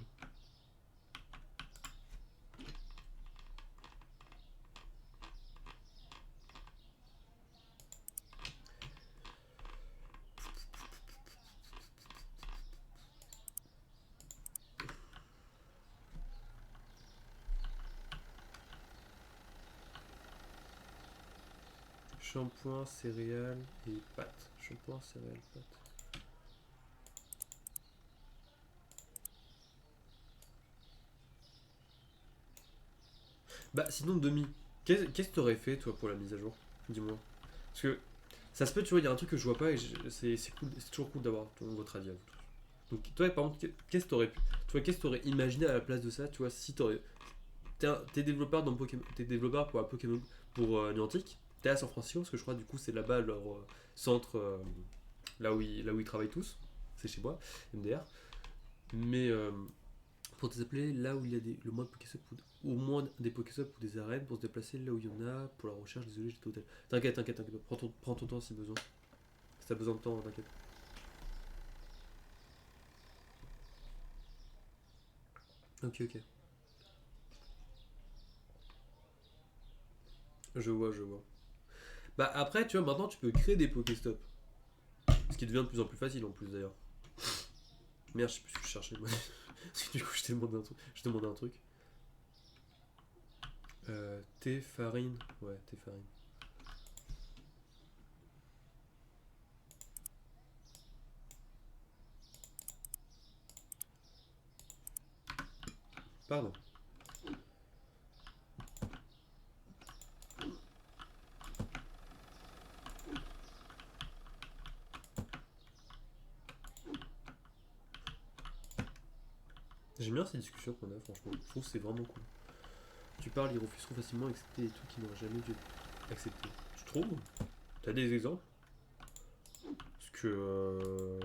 Shampoing, céréales et pâtes. Shampoing, céréales, pâtes. Bah, sinon, demi. Qu'est-ce que t'aurais fait, toi, pour la mise à jour? Dis-moi. Parce que ça se peut, tu vois, il y a un truc que je vois pas et c'est cool, c'est toujours cool d'avoir votre avis à vous tous. Donc, toi, par exemple, qu'est-ce que t'aurais pu. Tu vois, qu'est-ce que t'aurais imaginé à la place de ça, tu vois, si t'aurais. T'es développeur dans Pokémon. T'es développeur pour Pokémon. Pour Niantic. T'es à San Francisco, parce que je crois, du coup, c'est là-bas leur centre. Là où ils travaillent tous. C'est chez moi, MDR. Mais. Pour te appeler là où il y a le moins de Pokésop ou au moins des Pokésop ou des arènes pour se déplacer là où il y en a pour la recherche. Désolé, j'étais au tel. T'inquiète, t'inquiète, t'inquiète. Prends ton temps si besoin. Si t'as besoin de temps, t'inquiète. Ok, ok. Je vois, je vois. Bah après, tu vois, maintenant tu peux créer des Pokéstop. Ce qui devient de plus en plus facile en plus d'ailleurs. Merde, je sais plus ce que je cherchais moi. Parce que du coup, je t'ai demandé un truc. Je t'ai demandé un truc. Thé, farine. Ouais, thé, farine. Pardon. J'aime bien ces discussions qu'on a, franchement. Je trouve que c'est vraiment cool. Tu parles, ils refusent trop facilement d'accepter des trucs qu'ils n'auraient jamais dû accepter. Tu trouves? T'as des exemples? Parce que.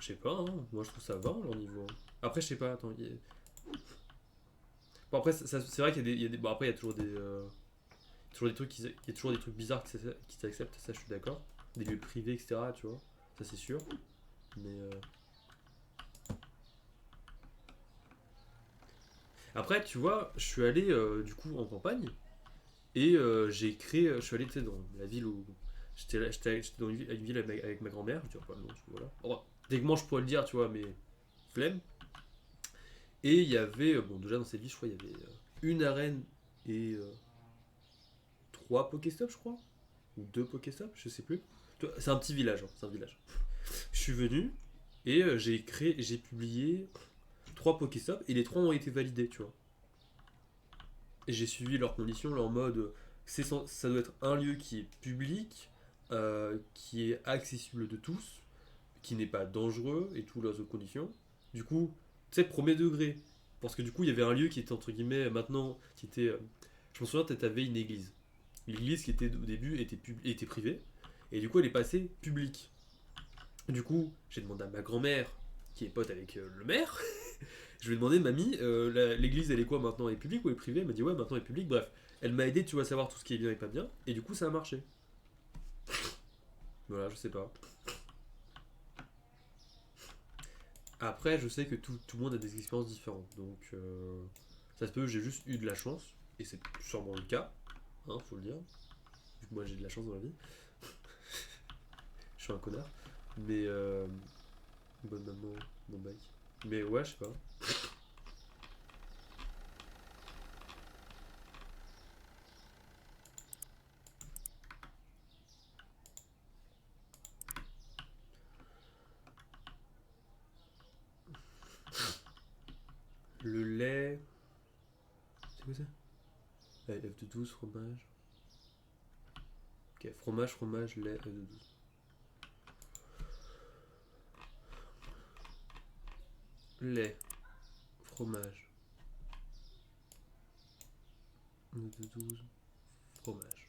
Je sais pas, hein. Moi je trouve ça va leur niveau, hein. Après, je sais pas, attends. Bon, après, c'est vrai qu'il y a des. Bon, après, il y a toujours des trucs il y a toujours des trucs bizarres qui s'acceptent, ça je suis d'accord. Des lieux privés, etc., tu vois. Ça c'est sûr. Mais. Après, tu vois, je suis allé du coup en campagne et j'ai créé. Je suis allé, tu sais, dans la ville où. J'étais dans une ville avec ma grand-mère, je dirais pas le nom, voilà. Oh, techniquement, je pourrais le dire, tu vois, mais flemme. Et il y avait, bon, déjà dans cette ville, je crois, il y avait une arène et trois Pokéstops, je crois. Ou deux Pokéstops, je sais plus. C'est un petit village, hein, c'est un village. Je suis venu et j'ai publié trois Pokéstops et les trois ont été validés, tu vois. Et j'ai suivi leurs conditions, leur mode. Ça doit être un lieu qui est public, qui est accessible de tous, qui n'est pas dangereux et toutes leurs autres conditions. Du coup, tu sais, premier degré. Parce que du coup, il y avait un lieu qui était entre guillemets maintenant, qui était. Je me souviens, tu avais une église. L'église qui était au début était privée, et du coup, elle est passée publique. Du coup, j'ai demandé à ma grand-mère, qui est pote avec le maire, je lui ai demandé, mamie, l'église elle est quoi maintenant? Elle est publique ou elle est privée? Elle m'a dit, ouais, maintenant elle est publique. Bref, Elle m'a aidé, tu vois, à savoir tout ce qui est bien et pas bien. Et du coup, ça a marché. Voilà, je sais pas. Après, je sais que tout le monde a des expériences différentes. Donc, ça se peut, j'ai juste eu de la chance. Et c'est sûrement le cas. Hein, faut le dire. Vu que moi, j'ai de la chance dans la vie. Je suis un connard. Mais, bonne maman, bon bac. Mais ouais, je sais pas. Le lait. C'est quoi ça? Ouais, œuf de 12, fromage. Ok, fromage, lait, œuf de 12. Lait, fromage, œuf de 12, fromage.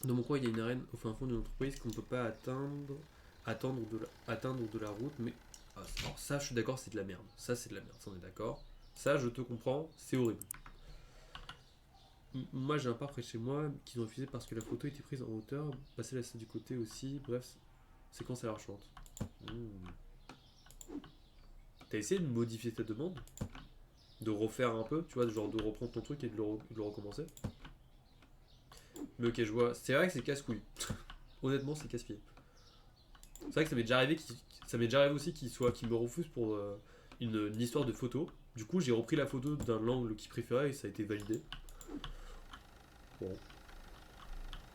Dans mon coin, il y a une arène au fin fond d'une entreprise qu'on ne peut pas atteindre de la route, mais. Alors ça, je suis d'accord, c'est de la merde. Ça, c'est de la merde, ça, on est d'accord. Ça, je te comprends, c'est horrible. Moi, j'ai un parc près de chez moi qu'ils ont refusé parce que la photo était prise en hauteur, passer la salle du côté aussi, bref, séquence alarchante. T'as essayé de modifier ta demande? De refaire un peu, tu vois, genre de reprendre ton truc et de le recommencer? Mais ok, je vois. C'est vrai que c'est casse-couille. Honnêtement, c'est casse-pied. C'est vrai que ça m'est déjà arrivé aussi qu'il me refuse pour une histoire de photo. Du coup, j'ai repris la photo d'un angle qu'il préférait et ça a été validé. Bon.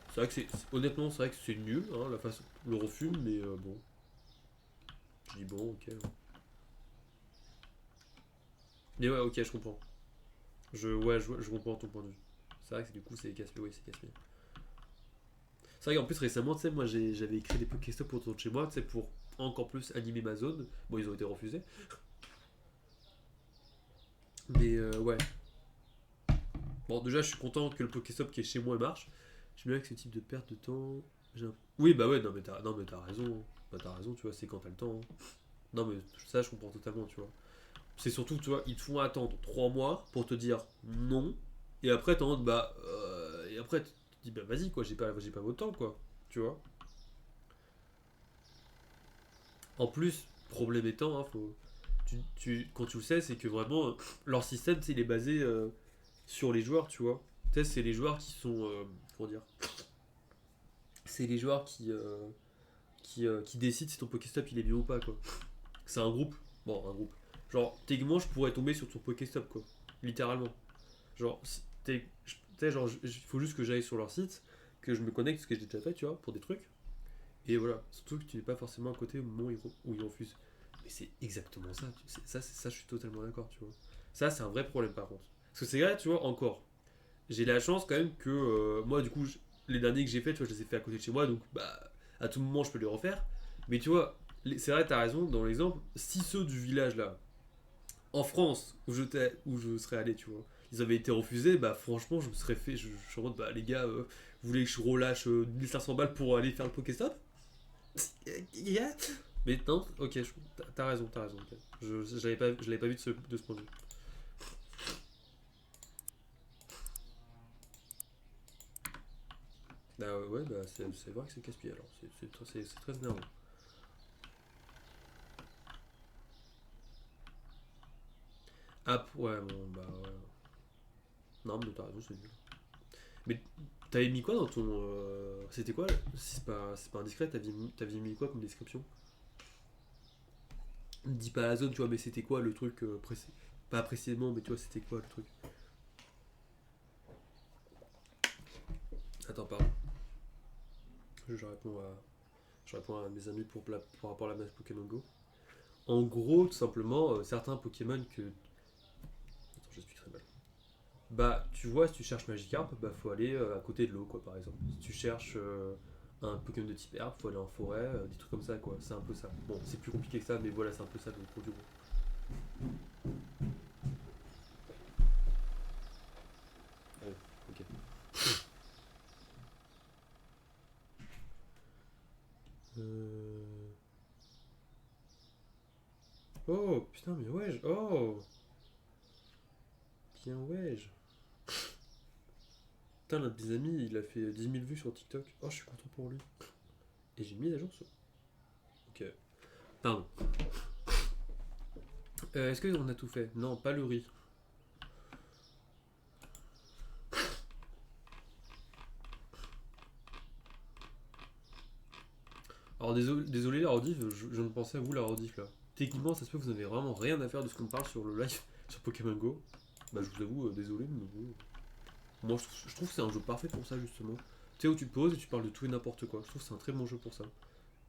C'est vrai que honnêtement, c'est vrai que c'est nul, hein, la façon, le refus, mais bon. Je dis bon, ok. Mais ouais, ok, je comprends. Je comprends ton point de vue. C'est vrai que du coup, c'est casse-pied, oui, c'est casse-pied. C'est vrai qu'en plus, récemment, tu sais, moi, j'avais écrit des Pokéstop autour de chez moi, tu sais, pour encore plus animer ma zone. Bon, ils ont été refusés. Mais ouais. Bon, déjà, je suis content que le Pokéstop qui est chez moi marche. J'aime bien que ce type de perte de temps. Oui, bah ouais, non, mais t'as raison. Bah, t'as raison, tu vois, c'est quand t'as le temps, hein. Non, mais ça, je comprends totalement, tu vois. C'est surtout, tu vois, ils te font attendre 3 mois pour te dire non. Et après, t'es en mode, bah. Et après, tu te dis, bah vas-y, quoi, j'ai pas votre temps, quoi. Tu vois. En plus, problème étant, hein, quand tu le sais, c'est que vraiment, leur système, il est basé sur les joueurs, tu vois. Tu sais, c'est les joueurs qui sont. Comment dire? C'est les joueurs qui décident si ton Pokéstop il est bien ou pas, quoi. C'est un groupe. Bon, un groupe. Genre, techniquement, je pourrais tomber sur ton Pokéstop, quoi. Littéralement. Genre, tu sais, genre, il faut juste que j'aille sur leur site, que je me connecte, ce que j'ai déjà fait, tu vois, pour des trucs. Et voilà. Surtout que tu n'es pas forcément à côté au moment où ils refusent. Mais c'est exactement ça. Ça, je suis totalement d'accord, tu vois. Ça, c'est un vrai problème, par contre. Parce que c'est vrai, tu vois, encore. J'ai la chance quand même que moi, du coup, les derniers que j'ai fait, tu vois, je les ai fait à côté de chez moi, donc bah, à tout moment, je peux les refaire. Mais tu vois, c'est vrai, t'as raison, dans l'exemple, si ceux du village là, en France, où je serais allé, tu vois, ils avaient été refusés, bah franchement, je me serais fait, je suis en mode, bah les gars, vous voulez que je relâche 1500 balles pour aller faire le Pokéstop? Yeah. Mais non, ok, t'as raison, t'as raison. Ok. Je l'avais pas vu de ce point de vue. Bah ouais, bah c'est vrai que c'est casse-pied alors, c'est très énervant. Ah, ouais, bon, bah ouais. Non, mais t'as raison, c'est nul. Mais t'avais mis quoi dans ton. C'était quoi si c'est pas indiscret, t'avais mis quoi comme description? Dis pas la zone, tu vois, mais c'était quoi le truc pas précisément, mais tu vois, c'était quoi le truc? Attends, pardon. Je réponds à, je réponds à mes amis pour rapport à la match Pokémon Go. En gros, tout simplement, certains Pokémon que. Attends, j'expliquerai mal. Bah, tu vois, si tu cherches Magikarp, bah faut aller à côté de l'eau, quoi, par exemple. Si tu cherches un Pokémon de type herbe, faut aller en forêt, des trucs comme ça, quoi. C'est un peu ça. Bon, c'est plus compliqué que ça, mais voilà, c'est un peu ça le produit. Ouais, ok. Euh... Oh, putain, mais ouais, oh! Tiens, ouais. Putain, l'un de mes amis, il a fait 10 000 vues sur TikTok. Oh, je suis content pour lui. Et j'ai mis à jour sur. Ok. Pardon. Est-ce qu'on a tout fait? Non, pas le riz. Alors désolé la rediff, je ne pensais à vous la rediff là. Techniquement, ça se peut que vous n'avez vraiment rien à faire de ce qu'on parle sur le live sur Pokémon Go. Bah je vous avoue, désolé, mais bon. Moi je trouve que c'est un jeu parfait pour ça justement. Tu sais où tu te poses et tu parles de tout et n'importe quoi. Je trouve que c'est un très bon jeu pour ça.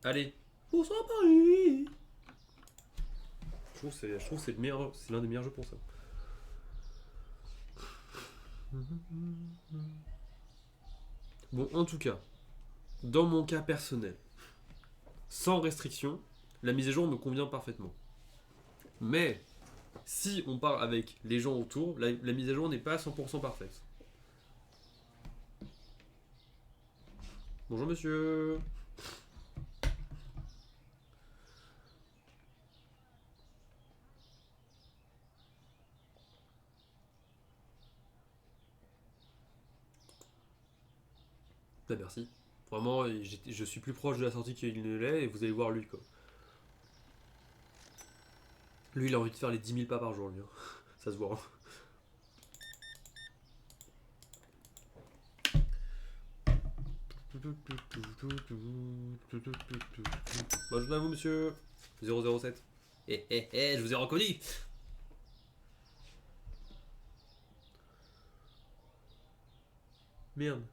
Allez, bonsoir Paris. Je trouve que c'est c'est l'un des meilleurs jeux pour ça. Bon, en tout cas, dans mon cas personnel, sans restriction, la mise à jour me convient parfaitement. Mais si on parle avec les gens autour, la mise à jour n'est pas à 100% parfaite. Bonjour monsieur. Bah merci. Vraiment, je suis plus proche de la sortie qu'il ne l'est et vous allez voir lui quoi. Lui il a envie de faire les 10 000 pas par jour lui. Hein. Ça se voit. Hein. Bonjour à vous monsieur. 007. Je vous ai reconnu. Merde.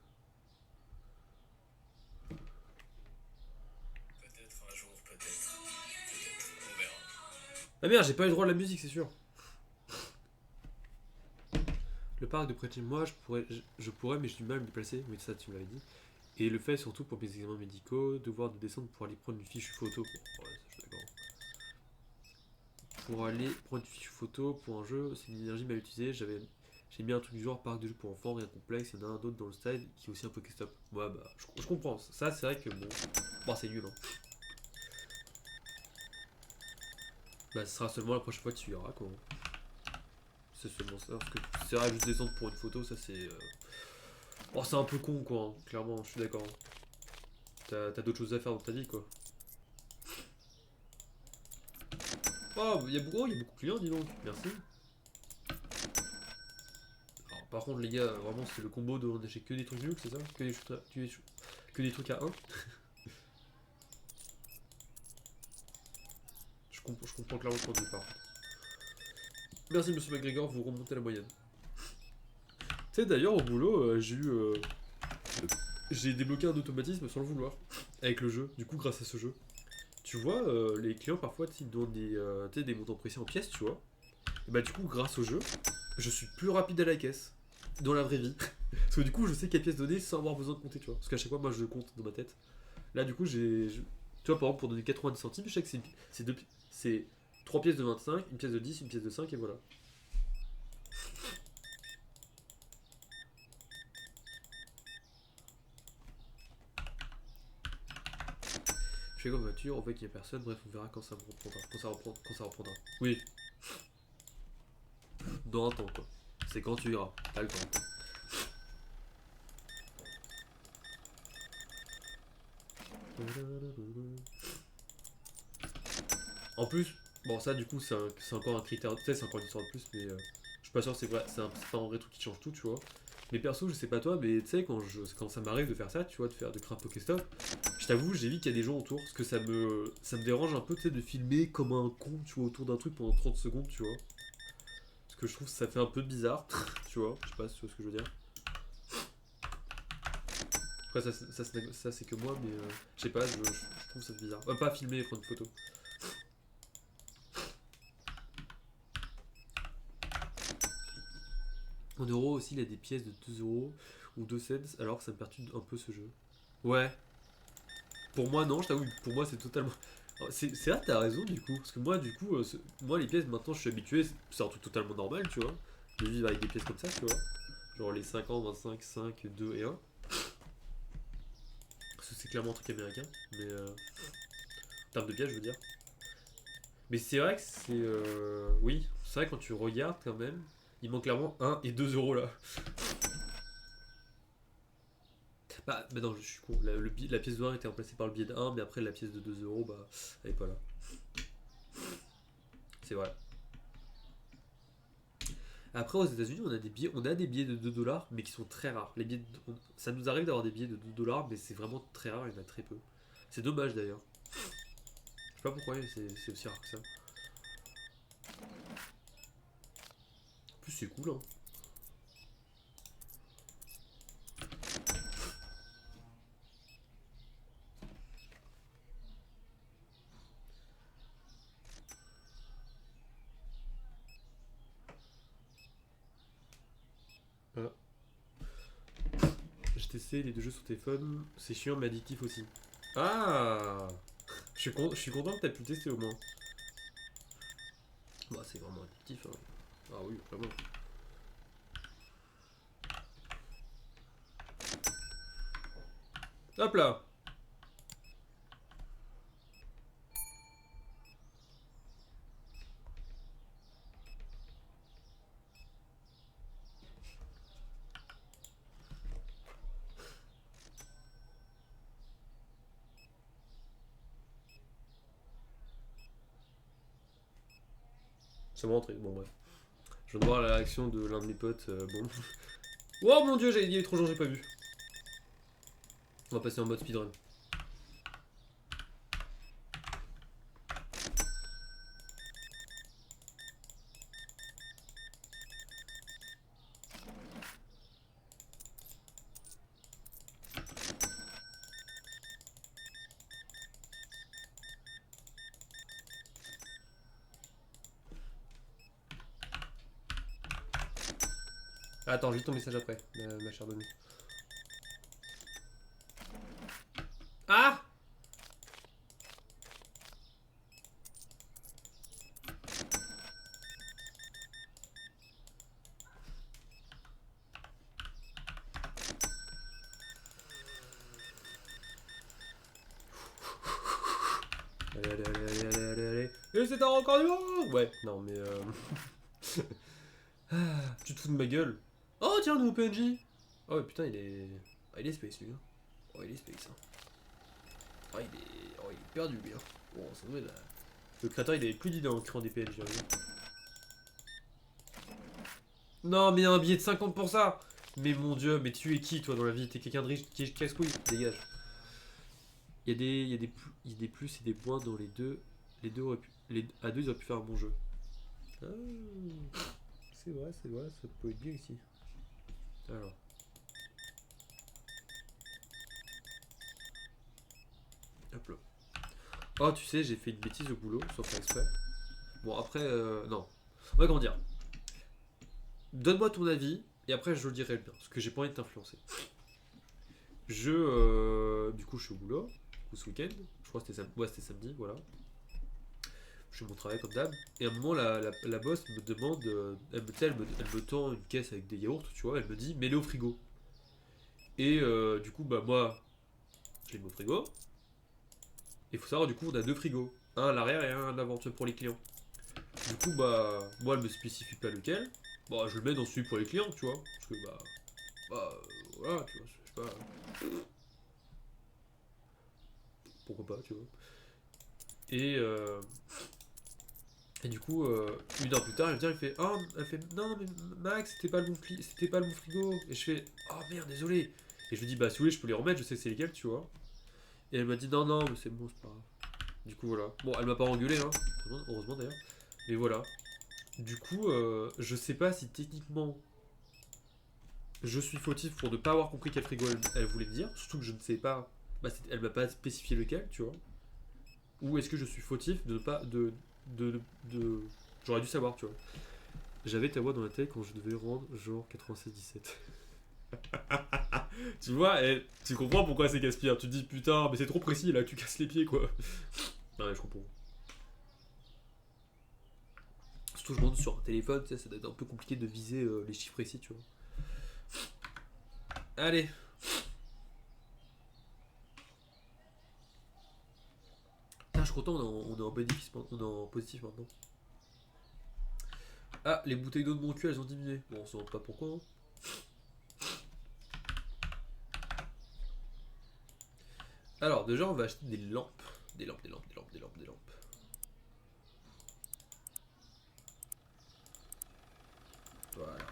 Peut-être un jour, peut-être. On verra. Ah merde, j'ai pas eu le droit à la musique, c'est sûr. Le parc de près de chez moi, je pourrais, mais j'ai du mal à me déplacer. Oui, ça, tu m'avais dit. Et le fait surtout pour mes examens médicaux, devoir de descendre pour aller prendre une fiche photo. Ouais, ça, je suis d'accord. Pour aller prendre une fiche photo pour un jeu, c'est une énergie mal utilisée. J'ai mis un truc du genre parc de jeux pour enfants, rien de complexe. Il y en a un d'autre dans le style qui est aussi un Pokéstop. Ouais, bah, je comprends. Ça, c'est vrai que bon. Bon, c'est nul, hein. Bah, ce sera seulement la prochaine fois que tu iras, quoi. C'est seulement ça. Parce que c'est vrai, juste descendre pour une photo, ça c'est. Oh, c'est un peu con, quoi. Hein. Clairement, je suis d'accord. T'as d'autres choses à faire dans ta vie, quoi. Oh, il y a beaucoup de clients, dis donc. Merci. Alors, par contre, les gars, vraiment, c'est le combo de on achète que des trucs nuls, c'est ça que des trucs à 1. Je comprends clairement ce point de vue, par contre. Merci, monsieur McGregor, vous remontez la moyenne. Tu sais, d'ailleurs, au boulot, j'ai débloqué un automatisme sans le vouloir. Avec le jeu, du coup, grâce à ce jeu. Tu vois, les clients, parfois, ils donnent des montants précis en pièces, tu vois. Et bah, du coup, grâce au jeu, je suis plus rapide à la caisse. Dans la vraie vie. Parce que du coup, je sais quelle pièce donner sans avoir besoin de compter, tu vois. Parce qu'à chaque fois, moi, je compte dans ma tête. Là, du coup, tu vois, par exemple, pour donner 90 centimes, je sais que c'est 3 pièces de 25, une pièce de 10, une pièce de 5, et voilà. Je fais comme voiture, on voit qu'il n'y a personne, bref, on verra quand ça me reprendra. Quand ça reprendra. Oui. Dans un temps, quoi. C'est quand tu iras. T'as le temps, quoi. En plus, bon, ça, du coup, c'est encore un critère. Tu sais, c'est encore une histoire de plus, mais je suis pas sûr, c'est vrai, c'est pas un vrai truc qui change tout, tu vois. Mais perso, je sais pas toi, mais tu sais, quand ça m'arrive de faire ça, tu vois, de créer un Pokéstop, je t'avoue, j'évite qu'il y a des gens autour, parce que ça me dérange un peu, tu sais, de filmer comme un con, tu vois, autour d'un truc pendant 30 secondes, tu vois. Parce que je trouve que ça fait un peu bizarre, tu vois, je sais pas si tu vois ce que je veux dire. Après, ça c'est que moi, mais je sais pas, je trouve ça bizarre. Pas filmer et prendre une photo. En euros aussi, il a des pièces de 2 euros ou 2 cents, alors que ça me perturbe un peu ce jeu. Ouais. Pour moi, non, je t'avoue, pour moi, c'est totalement. C'est là, t'as raison, du coup. Parce que moi, du coup, moi, les pièces, maintenant, je suis habitué, c'est un truc totalement normal, tu vois. De vivre avec des pièces comme ça, tu vois. Genre les 50, 25, 5, 2 et 1. Parce que c'est clairement un truc américain. Mais en termes de pièces, je veux dire. Mais c'est vrai que c'est. Oui, c'est vrai quand tu regardes quand même. Il manque clairement 1 et 2 euros là. Bah non, je suis con. La pièce de 1 était remplacée par le billet de 1, mais après la pièce de 2 euros, bah, elle est pas là. C'est vrai. Après, aux États-Unis, on a des billets de 2 dollars, mais qui sont très rares. Ça nous arrive d'avoir des billets de 2 dollars, mais c'est vraiment très rare, il y en a très peu. C'est dommage d'ailleurs. Je sais pas pourquoi c'est aussi rare que ça. En plus, c'est cool, hein. Voilà. J'ai testé les 2 jeux sur téléphone, c'est chiant mais addictif aussi. Ah, je suis content que t'aies pu le tester au moins. Bah, c'est vraiment addictif, hein. Ah oui, vraiment. Hop là. C'est bon rentré, bon bref. Je viens de voir la réaction de l'un de mes potes, bon. Oh mon dieu, il y a trop de gens, j'ai pas vu. On va passer en mode speedrun. Attends, je lis ton message après, ma chère Demi. Ah. Allez, allez, allez, allez, allez, allez, allez. Et c'est un record du monde. Ouais, non mais ah, tu te fous de ma gueule. Oh tiens, nouveau PNJ. Oh putain, il est... Ah, il est space lui, hein. Oh, il est space, hein. Il est perdu, lui, hein. Bon, ça doit être là. Le créateur, il avait plus d'idées en créant des PNJ, hein. Non, mais il y a un billet de 50 pour ça. Mais mon dieu, mais tu es qui, toi, dans la vie? T'es quelqu'un de riche qui casse-couille. Dégage. Il y a des plus et des moins dans les deux. Les deux auraient pu... à deux, ils auraient pu faire un bon jeu. Ah, c'est vrai, ça peut être bien ici. Alors. Hop là. Oh, tu sais, j'ai fait une bêtise au boulot, sans faire exprès. Bon, après, non. On va comment dire. Donne-moi ton avis, et après je le dirai le bien, parce que j'ai pas envie de t'influencer. Du coup, je suis au boulot, ce week-end. Je crois que c'était samedi, voilà. Je fais mon travail comme d'hab. Et à un moment, la boss me demande, elle me tend une caisse avec des yaourts, tu vois. Elle me dit, mets-les au frigo. Et du coup, bah moi, je les mets au frigo. Et il faut savoir, du coup, on a deux frigos. Un à l'arrière et un à l'avant, tu vois, pour les clients. Du coup, bah, moi, elle me spécifie pas lequel. Bah, je le mets dans celui pour les clients, tu vois. Parce que, voilà, tu vois, je sais pas. Pourquoi pas, tu vois. Et, euh, et du coup, une heure plus tard, elle vient, elle fait, non, mais Max, c'était pas le bon frigo. Et je fais, oh merde, désolé. Et je lui dis, bah, si vous voulez, je peux les remettre, je sais c'est lesquels, tu vois. Et elle m'a dit, non, non, mais c'est bon, c'est pas grave. Du coup, voilà. Bon, elle m'a pas engueulé, hein. Heureusement d'ailleurs. Mais voilà. Du coup, je sais pas si techniquement je suis fautif pour ne pas avoir compris quel frigo elle voulait me dire. Surtout que je ne sais pas. Bah, elle m'a pas spécifié lequel, tu vois. Ou est-ce que je suis fautif de ne pas. De... J'aurais dû savoir, tu vois. J'avais ta voix dans la tête quand je devais rendre genre 96-17. Tu vois, tu comprends pourquoi c'est casse-pierre. Tu te dis putain, mais c'est trop précis là, tu casses les pieds quoi. Non, mais je comprends. Surtout, je me demande sur un téléphone, tu sais, ça doit être un peu compliqué de viser les chiffres précis, tu vois. Allez. Putain, je suis content, on est en bénéfice, on est en positif maintenant. Ah, les bouteilles d'eau de mon cul, elles ont diminué. Bon, on se demande pas pourquoi. Hein. Alors, déjà, on va acheter des lampes. Des lampes, des lampes, des lampes, des lampes, des lampes. Voilà.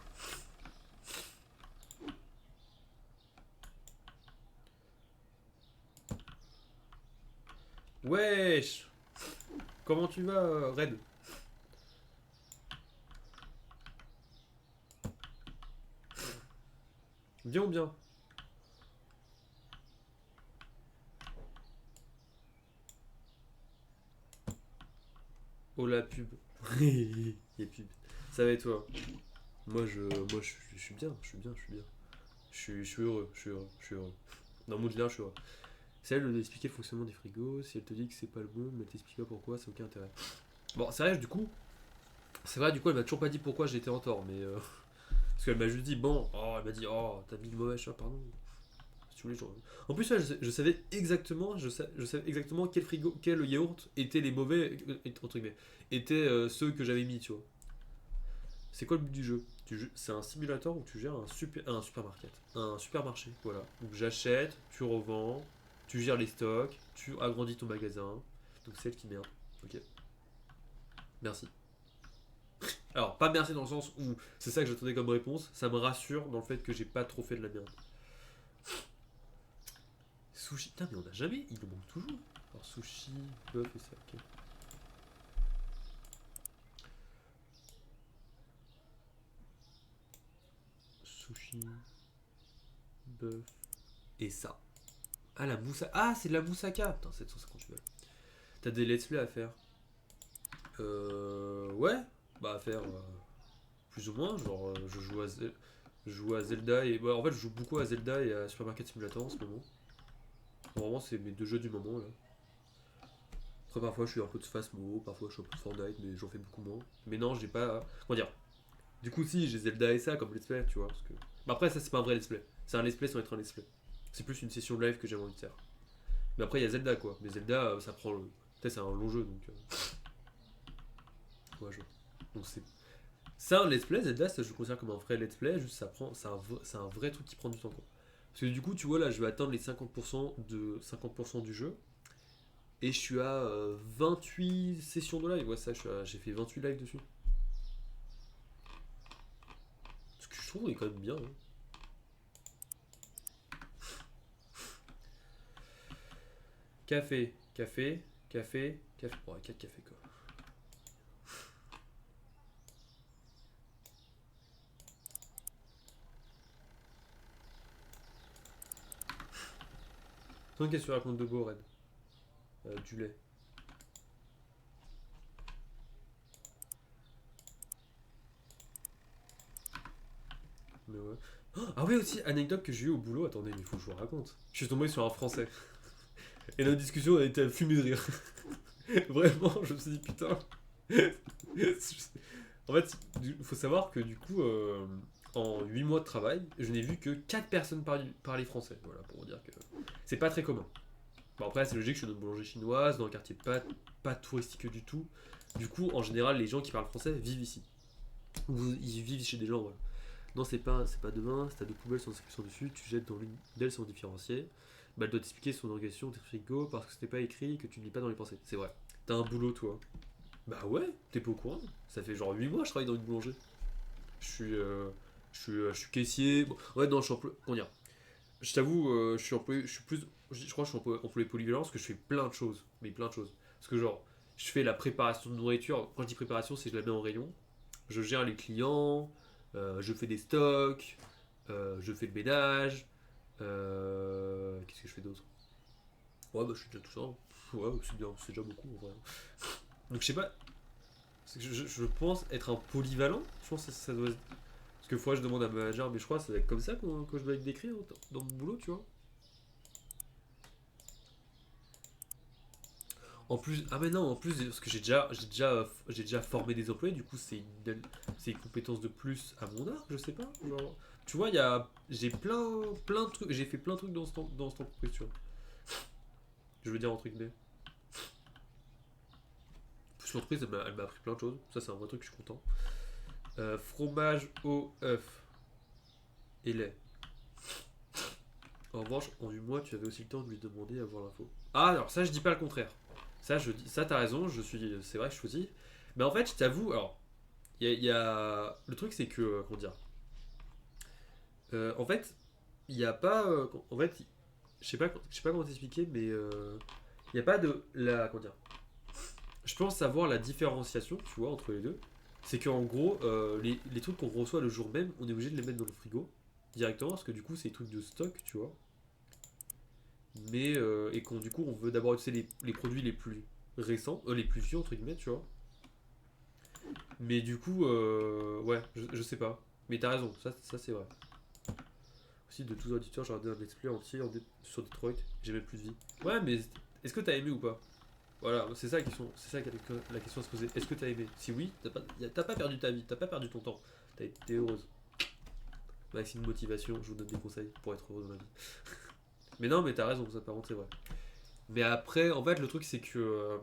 Wesh! Comment tu vas, Red? Bien ou bien? Oh la pub. Les pubs. Ça va et toi? Moi je suis bien, je suis bien, je suis bien. Je suis heureux, je suis heureux, je suis heureux. Dans mon général, je suis heureux. C'est elle d'expliquer le fonctionnement des frigos. Si elle te dit que c'est pas le bon, mais elle t'explique pas pourquoi, c'est aucun intérêt. Bon, c'est vrai, du coup, elle m'a toujours pas dit pourquoi j'étais en tort, mais. Parce qu'elle m'a juste dit, bon, oh, elle m'a dit, oh, t'as mis le mauvais chat, pardon. Si tu voulais, en plus, ouais, je savais exactement, je savais exactement quel frigo, quel yaourt étaient les mauvais, entre guillemets, étaient ceux que j'avais mis, tu vois. C'est quoi le but du jeu? C'est un simulateur où tu gères un supermarket, un supermarché, voilà. Donc j'achète, tu revends, tu gères les stocks, tu agrandis ton magasin. Donc c'est elle qui merde. Ok, merci. Alors, pas merci dans le sens où c'est ça que j'attendais comme réponse, ça me rassure dans le fait que j'ai pas trop fait de la merde. Sushi, putain, mais on a jamais, il nous manque toujours. Alors, sushi, bœuf et ça, ok. Sushi, bœuf et ça. Ah, la moussaka. Ah, c'est de la moussaka. Putain, 750 balles. T'as des let's play à faire? Ouais. Bah, à faire plus ou moins. Genre, je joue à Zelda et. Bah, en fait, je joue beaucoup à Zelda et à Supermarket Simulator en ce moment. Vraiment, c'est mes deux jeux du moment là. Après, parfois, je suis un peu de Phasmo, parfois, je suis un peu de Fortnite, mais j'en fais beaucoup moins. Mais non, j'ai pas. Comment dire? Du coup, si, j'ai Zelda et ça comme let's play, tu vois. Parce que... bah, après, ça, c'est pas un vrai let's play. C'est un let's play sans être un let's play. C'est plus une session de live que j'ai envie de faire. Mais après, il y a Zelda quoi. Mais Zelda, ça prend le. Peut-être c'est un long jeu donc. Ouais, je vois. Donc c'est. C'est un let's play, Zelda, ça je le considère comme un vrai let's play, juste ça prend. C'est un vrai truc qui prend du temps quoi. Parce que du coup, tu vois, là, je vais atteindre les 50% du jeu. Et je suis à 28 sessions de live. Ouais, ça, j'ai fait 28 lives dessus. Ce que je trouve est quand même bien. Hein. Café, café, café, café. Ouais, 4 cafés quoi. Sinon, qu'est-ce que tu racontes de beau, Red? Du lait. Mais ouais. Ah oui aussi, anecdote que j'ai eu au boulot, attendez, mais il faut que je vous raconte. Je suis tombé sur un français. Et notre discussion a été à fumer de rire. Vraiment, je me suis dit putain. En fait, il faut savoir que du coup, en 8 mois de travail, je n'ai vu que 4 personnes parler français. Voilà, pour vous dire que c'est pas très commun. Bon après, c'est logique, je suis dans une boulangerie chinoise, dans un quartier pas touristique du tout. Du coup, en général, les gens qui parlent français vivent ici. Ou ils vivent chez des gens, voilà. Non, c'est pas demain, si t'as deux poubelles sans inscription dessus, tu jettes dans l'une d'elles sans différencier. Bah, elle doit t'expliquer son organisation, tes frigo, parce que c'était pas écrit et que tu ne lis pas dans les pensées. C'est vrai. T'as un boulot, toi. Bah ouais, t'es pas au courant. Ça fait genre 8 mois que je travaille dans une boulangerie. Je suis, je suis caissier. Bon, ouais, non, je suis employé. Comment dire? Je t'avoue, je suis employé. Je suis plus. Je crois que je suis employé polyvalent parce que je fais plein de choses. Mais plein de choses. Parce que, genre, je fais la préparation de nourriture. Quand je dis préparation, c'est que je la mets en rayon. Je gère les clients. Je fais des stocks. Je fais le ménage. Qu'est-ce que je fais d'autre? Ouais, bah, je suis déjà tout ça. Hein. Ouais, c'est bien. C'est déjà beaucoup, en vrai. Donc, je sais pas. Je pense être un polyvalent. Je pense que ça doit. Parce que fois je demande à ma manager, mais je crois que ça va être comme ça que je dois être décrit dans mon boulot, tu vois. En plus, ah mais non, en plus, parce que j'ai déjà formé des employés, du coup c'est une compétence de plus à mon arc, je sais pas. Genre, tu vois, j'ai plein de trucs, j'ai fait plein de trucs dans cette entreprise, tu vois. Je veux dire entre guillemets. Plus l'entreprise, elle m'a appris plein de choses. Ça, c'est un vrai truc, je suis content. Fromage au œuf et lait. En revanche, en 8 mois, tu avais aussi le temps de lui demander à avoir l'info. Ah, alors ça, je dis pas le contraire. Ça, je dis, ça, t'as raison, c'est vrai que je suis aussi. Mais en fait, je t'avoue, alors, le truc, c'est que, comment dire, en fait, il y a pas, en fait, je sais pas comment t'expliquer, mais il y a pas de, comment dire, je pense savoir la différenciation, tu vois, entre les deux. C'est qu'en gros, les trucs qu'on reçoit le jour même, on est obligé de les mettre dans le frigo directement, parce que du coup, c'est des trucs de stock, tu vois. Mais, et qu'on, du coup, on veut d'abord utiliser les produits les plus récents, les plus vieux, entre guillemets, tu vois. Mais du coup, ouais, je sais pas. Mais t'as raison, ça c'est vrai. Aussi, de tous les auditeurs, j'ai regardé un let's play entier sur Detroit, j'ai même plus de vie. Ouais, mais est-ce que t'as aimé ou pas? Voilà, c'est ça la question, c'est ça la question à se poser. Est-ce que t'as aimé? Si oui, t'as pas perdu ta vie, t'as pas perdu ton temps. T'as été heureuse. Maximum motivation, je vous donne des conseils pour être heureux dans la vie. Mais non, mais t'as raison, ça par contre c'est vrai. Mais après, en fait, le truc c'est que.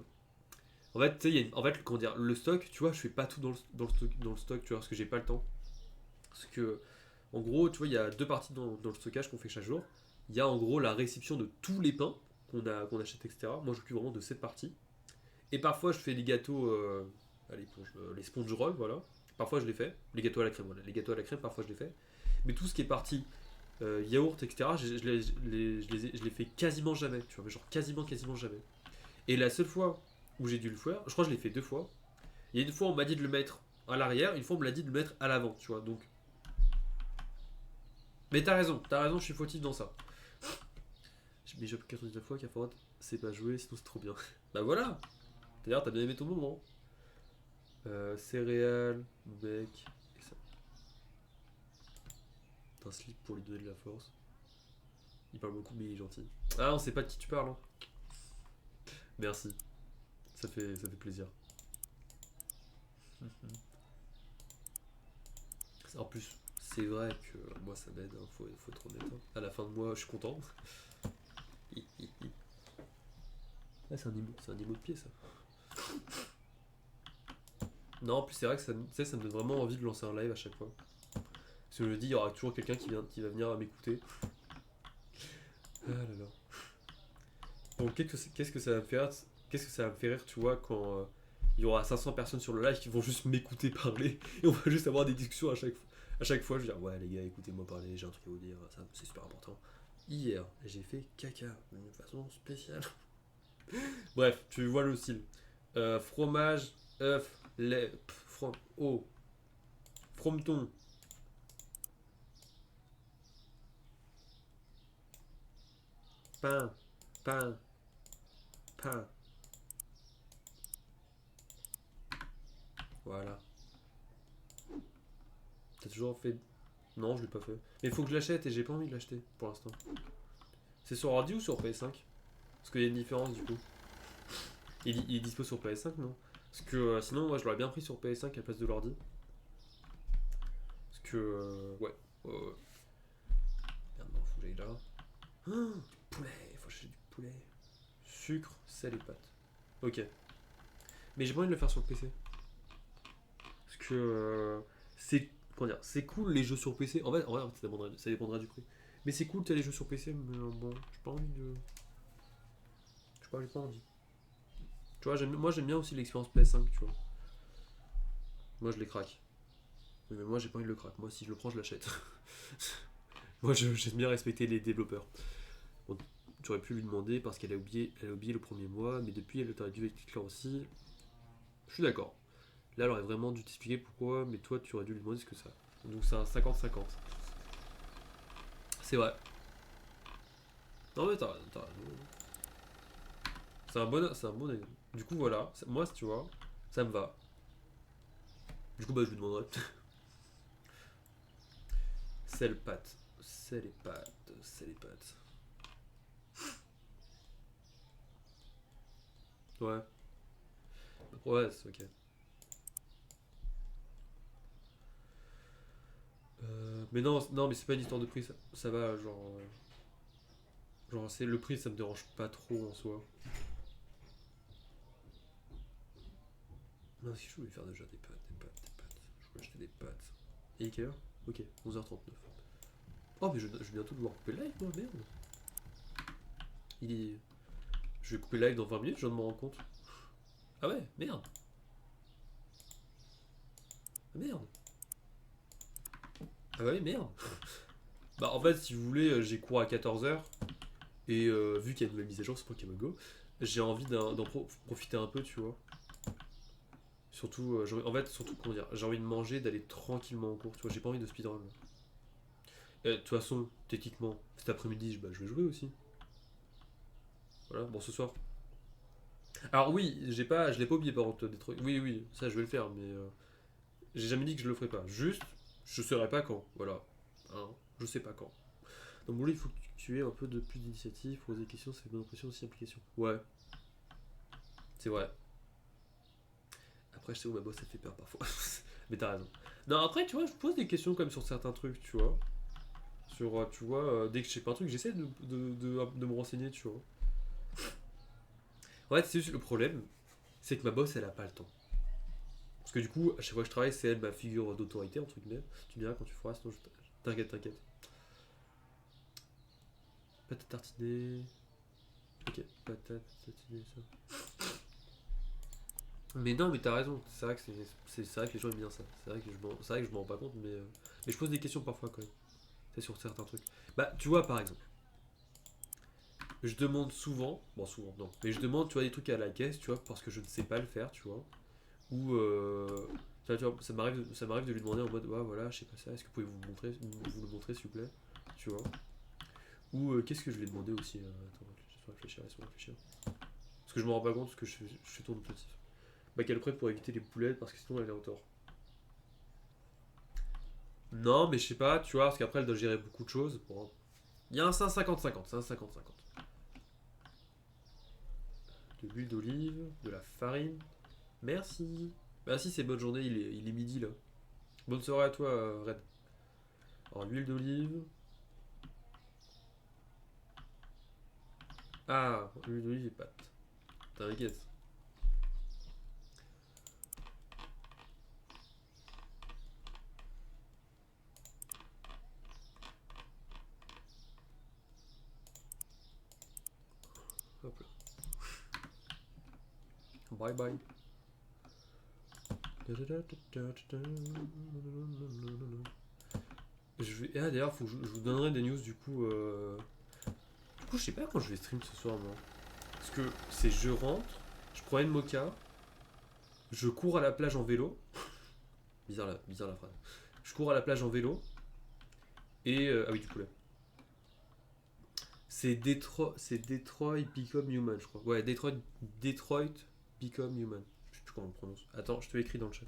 En fait, tu sais, en fait, comment dire, le stock, tu vois, je fais pas tout dans le stock, tu vois, parce que j'ai pas le temps. Parce que, en gros, tu vois, il y a deux parties dans le stockage qu'on fait chaque jour. Il y a en gros la réception de tous les pains qu'on achète, etc. Moi, je m'occupe vraiment de cette partie. Et parfois, je fais les gâteaux, les sponge rolls, voilà. Parfois, je les fais. Les gâteaux à la crème, voilà. Les gâteaux à la crème, parfois, je les fais. Mais tout ce qui est parti yaourt, etc., je les fais quasiment jamais, tu vois, mais genre quasiment jamais. Et la seule fois où j'ai dû le faire, je crois que je l'ai fait deux fois. Il y a une fois, on m'a dit de le mettre à l'arrière, une fois, on me l'a dit de le mettre à l'avant, tu vois, donc. Mais t'as raison, je suis fautif dans ça. Mais j'ai 99 fois qu'à Fortnite, c'est pas joué, sinon c'est trop bien. Bah voilà. D'ailleurs, t'as bien aimé ton moment. Céréales, mec, et ça. Un slip pour lui donner de la force. Il parle beaucoup, mais il est gentil. Ah, on sait pas de qui tu parles. Hein. Merci, ça fait plaisir. En plus, c'est vrai que moi ça m'aide, hein, faut être honnête. Hein. À la fin de mois, je suis content. Ah, c'est un émo de pied ça. Non, en plus, c'est vrai que ça, tu sais, ça me donne vraiment envie de lancer un live à chaque fois. Parce que je me dis, il y aura toujours quelqu'un qui va venir m'écouter. Ah là là. Donc, qu'est-ce que ça va me faire Qu'est-ce que ça va me faire rire, tu vois, quand il y aura 500 personnes sur le live qui vont juste m'écouter parler et on va juste avoir des discussions à chaque fois. À chaque fois, je vais dire, ouais, les gars, écoutez-moi parler, j'ai un truc à vous dire, ça, c'est super important. Hier, j'ai fait caca d'une façon spéciale. Bref, tu vois le style. Fromage, œuf, lait, oh, frometon, pain, pain, pain. Voilà. T'as toujours fait. Non, je l'ai pas fait. Mais il faut que je l'achète et j'ai pas envie de l'acheter pour l'instant. C'est sur ordi ou sur PS5? Parce qu'il y a une différence du coup. Il est dispo sur PS5, non? Parce que sinon, moi je l'aurais bien pris sur PS5 à la place de l'ordi. Parce que. Ouais. Merde, non, faut que j'aille là. Poulet, faut que j'achète du poulet. Sucre, sel et pâtes. Ok. Mais j'ai pas envie de le faire sur le PC. Parce que. C'est. Comment dire? C'est cool les jeux sur PC. En vrai ça dépendra du prix. Mais c'est cool, t'as les jeux sur PC, mais bon, j'ai pas envie de. Je sais pas, j'ai pas envie. Tu vois, moi j'aime bien aussi l'expérience PS5, tu vois. Moi je les craque. Oui, mais moi j'ai pas envie de le crack. Moi si je le prends, je l'achète. Moi j'aime bien respecter les développeurs. Bon, tu aurais pu lui demander parce elle a oublié le premier mois, mais depuis elle t'aurait dû expliquer aussi. Je suis d'accord. Là elle aurait vraiment dû t'expliquer pourquoi, mais toi tu aurais dû lui demander ce que ça. Donc c'est un 50-50. C'est vrai. Non mais t'as raison. C'est un bon exemple. Du coup voilà, moi tu vois, ça me va. Du coup bah je lui demanderai. Sel pâte. Sel et pâte. Sel et pâte. Ouais. Ouais, c'est ok. Mais non, non, mais c'est pas une histoire de prix, ça va, genre. Genre, c'est le prix, ça me dérange pas trop en soi. Non, si je voulais faire déjà des pâtes, des pâtes, des pâtes. Je vais acheter des pâtes. Et quelle heure? Ok, 11h39. Oh, mais je vais bientôt devoir couper le live, moi, merde. Il est. Je vais couper le live dans 20 minutes, je viens de me rendre compte. Ah ouais, merde. Ah merde. Ah bah oui, merde. Bah en fait, si vous voulez, j'ai cours à 14h. Et vu qu'il y a une nouvelle mise à jour sur Pokémon Go, j'ai envie d'en profiter un peu, tu vois. Surtout, en fait, surtout, comment dire, j'ai envie de manger, d'aller tranquillement en cours, tu vois, j'ai pas envie de speedrun. De toute façon, techniquement, cet après-midi, bah, je vais jouer aussi. Voilà, bon, ce soir. Alors oui, je l'ai pas oublié par contre, Detroit. Oui, oui, ça je vais le faire, mais j'ai jamais dit que je le ferais pas. Juste, je saurais pas quand, voilà. Hein, je sais pas quand. Donc bon, là, il faut que tu aies un peu de plus d'initiative, poser des questions, c'est bonne impression aussi, implication. Ouais, c'est vrai. Après, je sais où ma boss, ça fait peur parfois. Mais t'as raison. Non, après, tu vois, je pose des questions comme sur certains trucs, tu vois. Sur, tu vois, dès que je sais pas un truc, j'essaie de me renseigner, tu vois. En fait, c'est juste le problème, c'est que ma boss, elle a pas le temps. Parce que du coup, à chaque fois que je travaille, c'est elle ma figure d'autorité, entre guillemets. Tu me diras quand tu feras, sinon je. T'inquiète, t'inquiète. Patate tartinée. Ok, patate tartinée, ça. Mais non, mais t'as raison. C'est vrai que c'est vrai que les gens aiment bien ça. C'est vrai que je m'en rends pas compte, mais je pose des questions parfois quand même. C'est sur certains trucs. Bah, tu vois, par exemple, je demande souvent, bon souvent non, mais je demande, tu vois, des trucs à la caisse, tu vois, parce que je ne sais pas le faire, tu vois. Ou tu vois, ça m'arrive de lui demander en mode, ouais, voilà, je sais pas ça, est-ce que vous pouvez vous le montrer s'il vous plaît, tu vois. Ou qu'est-ce que je lui ai demandé aussi, attends, laisse-moi réfléchir. Parce que je me rends pas compte, parce que je suis ton objectif. Bah, qu'elle prête pour éviter les poulettes, parce que sinon elle est en tort. Non, mais je sais pas, tu vois, parce qu'après elle doit gérer beaucoup de choses. Bon. Il y a un 5,50-50, c'est un 50-50. De l'huile d'olive, de la farine. Merci. Bah si, c'est bonne journée, il est midi là. Bonne soirée à toi, Red. Alors, l'huile d'olive. Ah, l'huile d'olive et pâte. T'inquiète. Hop là. Bye bye. Ah d'ailleurs, faut que je vous donnerai des news du coup. Du coup, je sais pas quand je vais stream ce soir, moi. Parce que c'est je rentre, je prends une mocha, je cours à la plage en vélo. Bizarre la phrase. Je cours à la plage en vélo. Et. Ah oui, du poulet. C'est Detroit Become Human, je crois. Ouais, Detroit Become Human. Je sais plus comment on le prononce. Attends, je te l'écris dans le chat.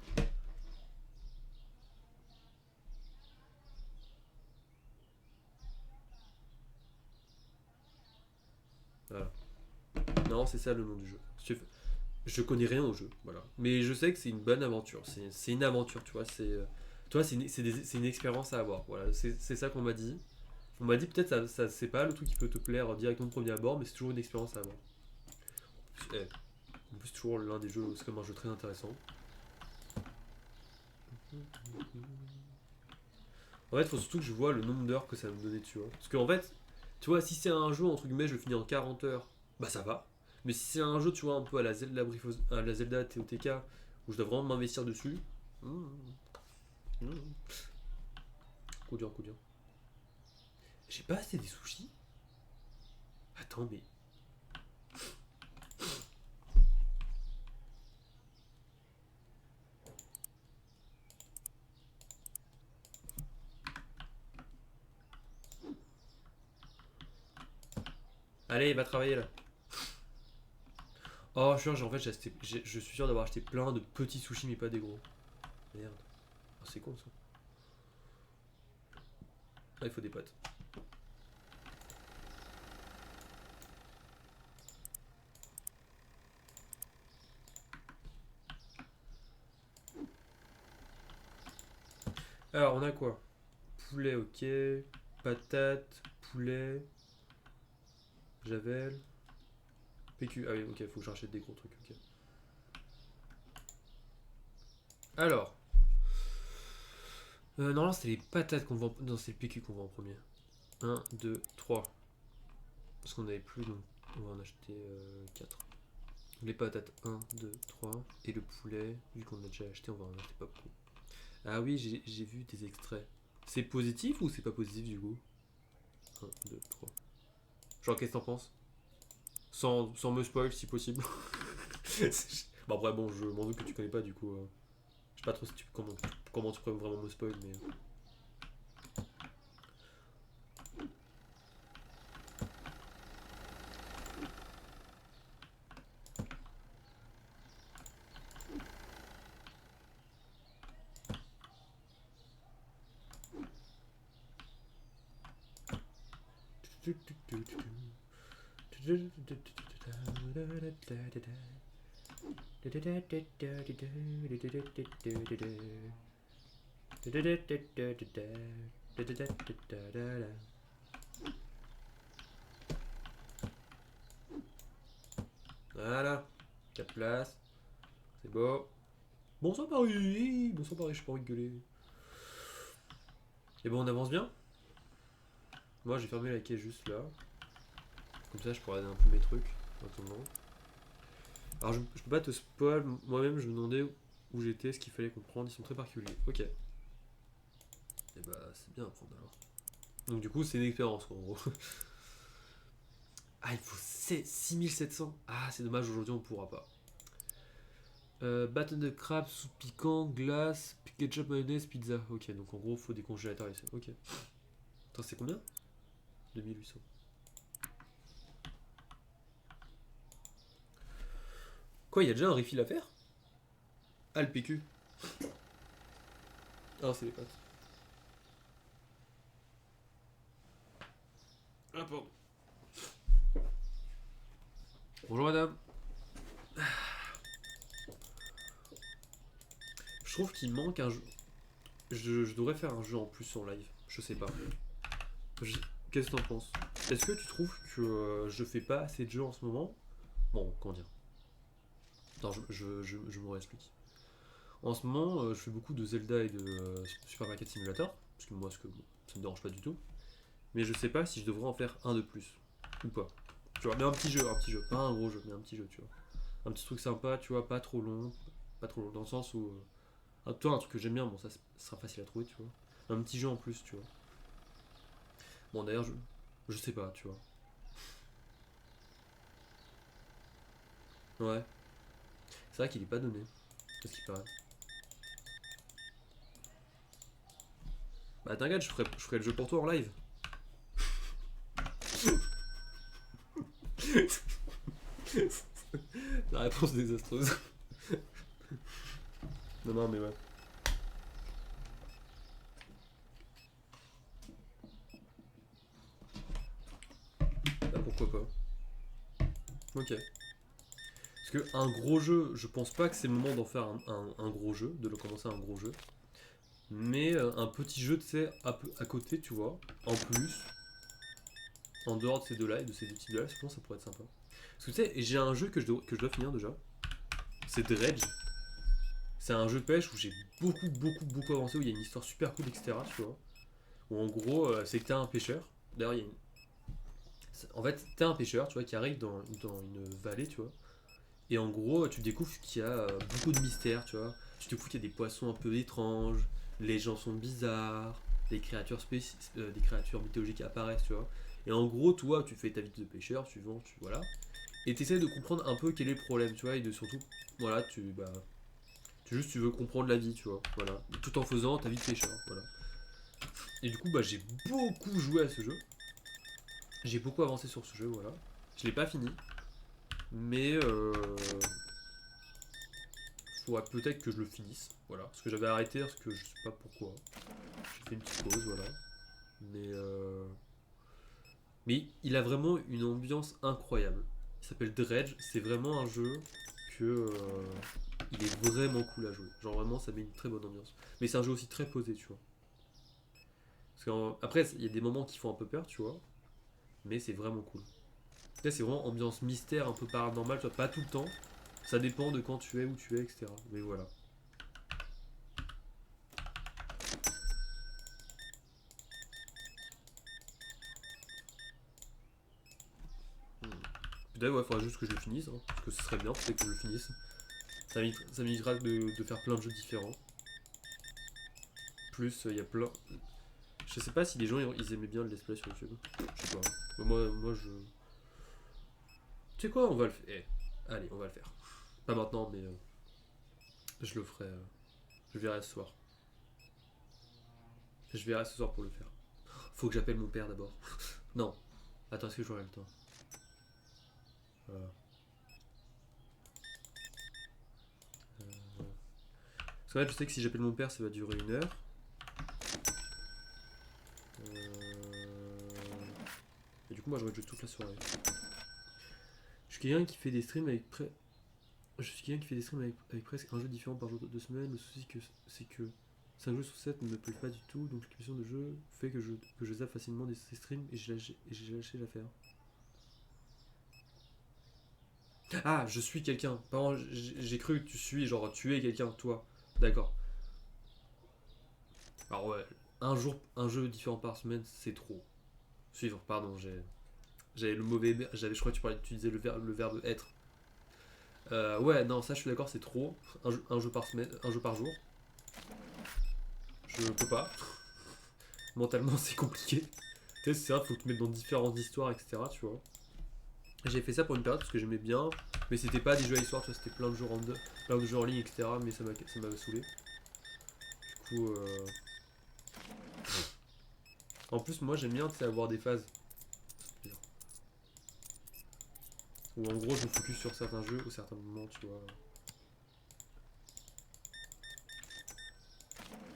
Voilà. Non, c'est ça le nom du jeu. Je connais rien au jeu, voilà. Mais je sais que c'est une bonne aventure. C'est une aventure, tu vois. Tu vois, c'est une expérience à avoir. Voilà, c'est ça qu'on m'a dit. On m'a dit peut-être c'est pas le truc qui peut te plaire directement de premier abord, mais c'est toujours une expérience à avoir. En plus, toujours l'un des jeux, c'est comme un jeu très intéressant. En fait, il faut surtout que je vois le nombre d'heures que ça va me donner, tu vois. Parce qu'en fait, tu vois, si c'est un jeu, entre guillemets, je le finis en 40 heures, bah ça va. Mais si c'est un jeu, tu vois, un peu à la Zelda TOTK, où je dois vraiment m'investir dessus, hmm, hmm, coup dur, coup dur. J'ai pas assez des sushis. Attends, mais. Allez, va travailler là. Oh, en fait, je suis sûr d'avoir acheté plein de petits sushis, mais pas des gros. Merde. Oh, c'est con ça. Ah, il faut des potes. Alors, on a quoi? Poulet, ok. Patate, poulet, javel. PQ. Ah oui, ok, faut que j'achète des gros trucs, ok. Alors, Non, c'est les patates qu'on vend. Non, c'est le PQ qu'on vend en premier. 1, 2, 3. Parce qu'on n'avait plus, donc on va en acheter 4. Les patates 1, 2, 3. Et le poulet, vu qu'on a déjà acheté, on va en acheter pas beaucoup. Ah oui, j'ai vu des extraits. C'est positif ou c'est pas positif du coup? 1, 2, 3. Genre, qu'est-ce que t'en penses? Sans me spoil si possible. Bon, après, bon, je m'en doute que tu connais pas du coup. Je sais pas trop si comment tu pourrais vraiment me spoil, mais. Voilà, 4 places, c'est beau. Bonsoir Paris, bonsoir Paris, je suis pas envie de gueuler. Et bon, on avance bien. Moi j'ai fermé la caisse juste là. Comme ça je pourrais regarder un peu mes trucs en attendant. Alors je peux pas te spoil, moi-même je me demandais où j'étais, ce qu'il fallait comprendre, ils sont très particuliers. Ok. Et bah c'est bien à prendre alors. Donc du coup c'est une expérience quoi, en gros. Ah il faut 6700. Ah c'est dommage, aujourd'hui on pourra pas. Bâton de crabe, soupe piquant, glace, ketchup, mayonnaise, pizza. Ok, donc en gros faut des congélateurs ici. Ok. Attends c'est combien? 2800. Quoi, il y a déjà un refill à faire? Ah, le PQ. Ah, c'est les pâtes. Ah, pardon. Bonjour madame. Je trouve qu'il manque un jeu. Je devrais faire un jeu en plus en live. Je sais pas. Je- Qu'est-ce que t'en penses? Est-ce que tu trouves que je fais pas assez de jeux en ce moment? Bon, comment dire? Non, je me réexplique. En ce moment, je fais beaucoup de Zelda et de Super Market Simulator. Parce que moi, ça me dérange pas du tout. Mais je sais pas si je devrais en faire un de plus. Ou pas. Tu vois, mais un petit jeu. Pas un gros jeu, mais un petit jeu, tu vois. Un petit truc sympa, tu vois, pas trop long. Pas trop long, dans le sens où. Toi, un truc que j'aime bien, bon, ça sera facile à trouver, tu vois. Un petit jeu en plus, tu vois. Bon, d'ailleurs, je sais pas, tu vois. Ouais. C'est vrai qu'il est pas donné. Qu'est-ce qu'il paraît. Bah, t'inquiète, je ferai le jeu pour toi en live. La réponse désastreuse. Non, non, mais ouais. Bah, pourquoi pas. Ok. Parce que un gros jeu, je pense pas que c'est le moment d'en faire un gros jeu, de le commencer un gros jeu. Mais un petit jeu, tu sais, à côté, tu vois, en plus, en dehors de ces deux-là et de ces deux types-là, je pense que ça pourrait être sympa. Parce que tu sais, j'ai un jeu que je dois finir déjà. C'est Dredge. C'est un jeu de pêche où j'ai beaucoup avancé, où il y a une histoire super cool, etc. Tu vois. Où en gros, c'est que t'es un pêcheur. D'ailleurs, il y a une. En fait, t'es un pêcheur, tu vois, qui arrive dans une vallée, tu vois. Et en gros, tu découvres qu'il y a beaucoup de mystères, tu vois. Tu découvres qu'il y a des poissons un peu étranges, les gens sont bizarres, des créatures mythologiques apparaissent, tu vois. Et en gros, toi, tu fais ta vie de pêcheur, tu vends, voilà. Et tu essaies de comprendre un peu quel est le problème, tu vois, et de surtout, voilà, tu veux comprendre la vie, tu vois, voilà. Tout en faisant ta vie de pêcheur, voilà. Et du coup, bah, j'ai beaucoup joué à ce jeu. J'ai beaucoup avancé sur ce jeu, voilà. Je l'ai pas fini, mais faudrait peut-être que je le finisse, voilà. Parce que j'avais arrêté, parce que je sais pas pourquoi. J'ai fait une petite pause, voilà. Mais il a vraiment une ambiance incroyable. Il s'appelle Dredge, c'est vraiment un jeu que il est vraiment cool à jouer. Genre vraiment, ça met une très bonne ambiance. Mais c'est un jeu aussi très posé, tu vois. Parce qu'après, il y a des moments qui font un peu peur, tu vois. Mais c'est vraiment cool. Là, c'est vraiment ambiance mystère, un peu paranormal, tu vois, pas tout le temps. Ça dépend de quand tu es, où tu es, etc. Mais voilà. Peut-être, ouais, faudra juste que je le finisse, hein, parce que ce serait bien, peut-être que je le finisse. Ça m'évitera de faire plein de jeux différents. Plus, il y a plein... Je sais pas si les gens ils aimaient bien le let's play sur YouTube. Je sais pas. Mais moi je... Tu sais quoi, on va le faire. Allez, on va le faire. Pas maintenant, mais je le ferai. Je verrai ce soir. Je verrai ce soir pour le faire. Faut que j'appelle mon père d'abord. Non. Attends, est-ce que j'aurai le temps? Voilà. Parce que là, je sais que si j'appelle mon père, ça va durer 1 heure. Et du coup, moi, je vais jouer toute la soirée. Je suis quelqu'un qui fait des streams avec avec presque un jeu différent par jour de semaine. Le souci c'est que 5 jeux sur 7 ne me plaît pas du tout, donc l'explication de jeu fait que je zappe facilement ces streams et j'ai lâché l'affaire. Ah, je suis quelqu'un. Pardon, j'ai cru que tu suis, genre tu es quelqu'un, toi. D'accord. Alors ouais, un jeu différent par semaine, c'est trop. Suivre, pardon, j'avais le mauvais. Je crois que tu disais le verbe être. Ouais, non, ça je suis d'accord, c'est trop. Un jeu par semaine, un jeu par jour. Je peux pas. Mentalement, c'est compliqué. Tu sais, c'est vrai, faut te mettre dans différentes histoires, etc. Tu vois. J'ai fait ça pour une période parce que j'aimais bien, mais c'était pas des jeux à histoire, tu vois, c'était plein de jeux en ligne, etc. Mais ça m'avait saoulé. Du coup, en plus, moi j'aime bien, tu sais, avoir des phases. Où en gros, je me focus sur certains jeux ou certains moments, tu vois.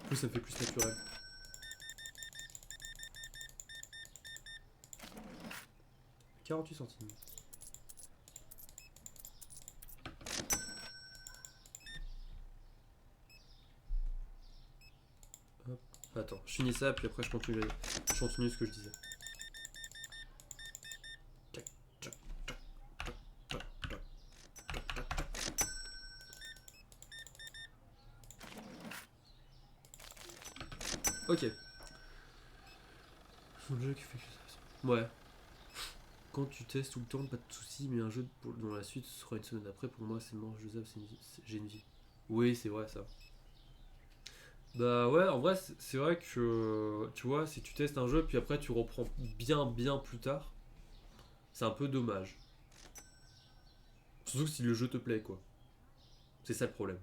En plus, ça me fait plus naturel. 48 centimes. Hop. Attends, je finis ça, puis après je continue ce que je disais. Ok. Un jeu qui fait que ça. Ouais. Quand tu testes tout le temps, pas de soucis, mais un jeu dont la suite sera une semaine après, pour moi c'est mort, Joseph, j'ai une vie. Oui, c'est vrai ça. Bah ouais, en vrai, c'est vrai que, tu vois, si tu testes un jeu, puis après tu reprends bien plus tard, c'est un peu dommage. Surtout si le jeu te plaît, quoi. C'est ça le problème.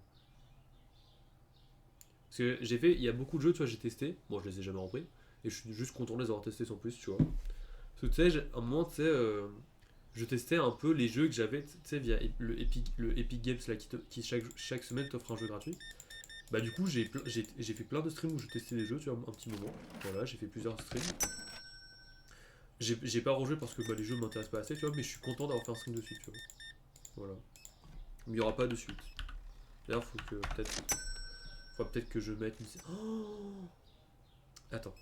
Parce que il y a beaucoup de jeux, tu vois, j'ai testé, bon, je les ai jamais repris, et je suis juste content de les avoir testés sans plus, tu vois. Parce que tu sais, à un moment, tu sais, je testais un peu les jeux que j'avais, tu sais, via le Epic Games, là, qui chaque semaine t'offre un jeu gratuit. Bah du coup j'ai fait plein de streams où je testais les jeux, tu vois, un petit moment. Voilà, j'ai fait plusieurs streams. J'ai pas rejoué parce que bah, les jeux m'intéressent pas assez, tu vois, mais je suis content d'avoir fait un stream dessus, tu vois. Voilà. Mais il y aura pas de suite. D'ailleurs, faut peut-être que je mette une... Oh, attends.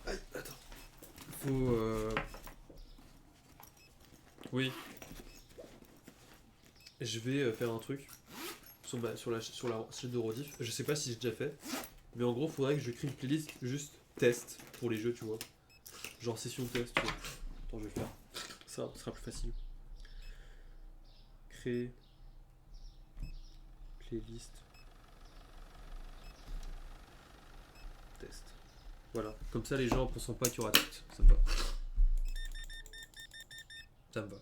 Aïe, attends. Faut... Oui. Je vais faire un truc sur la chaîne de Rodif. Je sais pas si j'ai déjà fait, mais en gros, faudrait que je crée une playlist juste test pour les jeux, tu vois. Genre session test, tu vois. Attends, je vais le faire. Ça sera plus facile. Créer playlist test. Voilà. Comme ça, les gens ne pensent pas qu'il y aura test. Ça me va. Ça me va.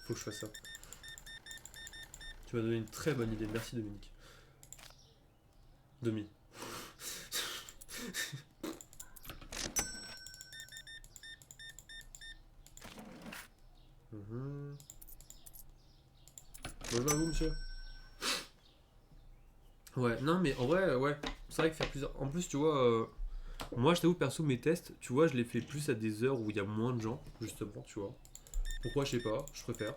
Faut que je fasse ça. Tu m'as donné une très bonne idée. Merci Dominique. Demi. Bonjour à vous, monsieur. Ouais, non, mais en vrai, ouais. C'est vrai que faire plusieurs. En plus, tu vois, moi, je t'avoue, perso, mes tests, tu vois, je les fais plus à des heures où il y a moins de gens, justement, tu vois. Pourquoi, je sais pas, je préfère.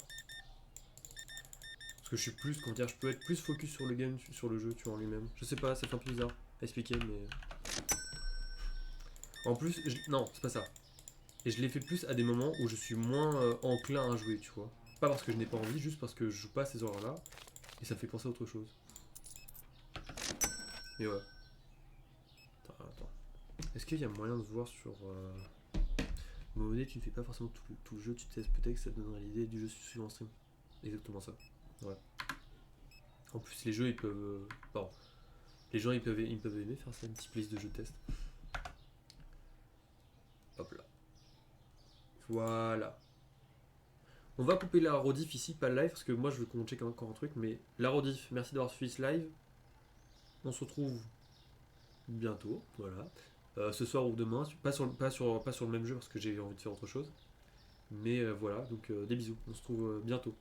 Parce que je suis plus, comment dire, je peux être plus focus sur le game, sur le jeu, tu vois, en lui-même. Je sais pas, ça fait un peu bizarre à expliquer, mais. En plus, non, c'est pas ça. Et je les fais plus à des moments où je suis moins enclin à jouer, tu vois. Pas parce que je n'ai pas envie, juste parce que je joue pas à ces horaires-là. Et ça me fait penser à autre chose. Et ouais. Attends. Est-ce qu'il y a moyen de voir sur. Monnaie, tu ne fais pas forcément tout le jeu, tu testes peut-être que ça te donnerait l'idée du jeu suivant en stream. Exactement ça. Ouais. En plus, les jeux ils peuvent. Pardon. Les gens ils peuvent aimer faire ça, une petite liste de jeux test. Hop là. Voilà. On va couper la rediff ici, pas le live, parce que moi je veux qu'on check encore un truc, mais la rediff, merci d'avoir suivi ce live. On se retrouve bientôt, voilà. Ce soir ou demain, pas sur le même jeu parce que j'ai envie de faire autre chose. Mais voilà, donc des bisous, on se retrouve bientôt.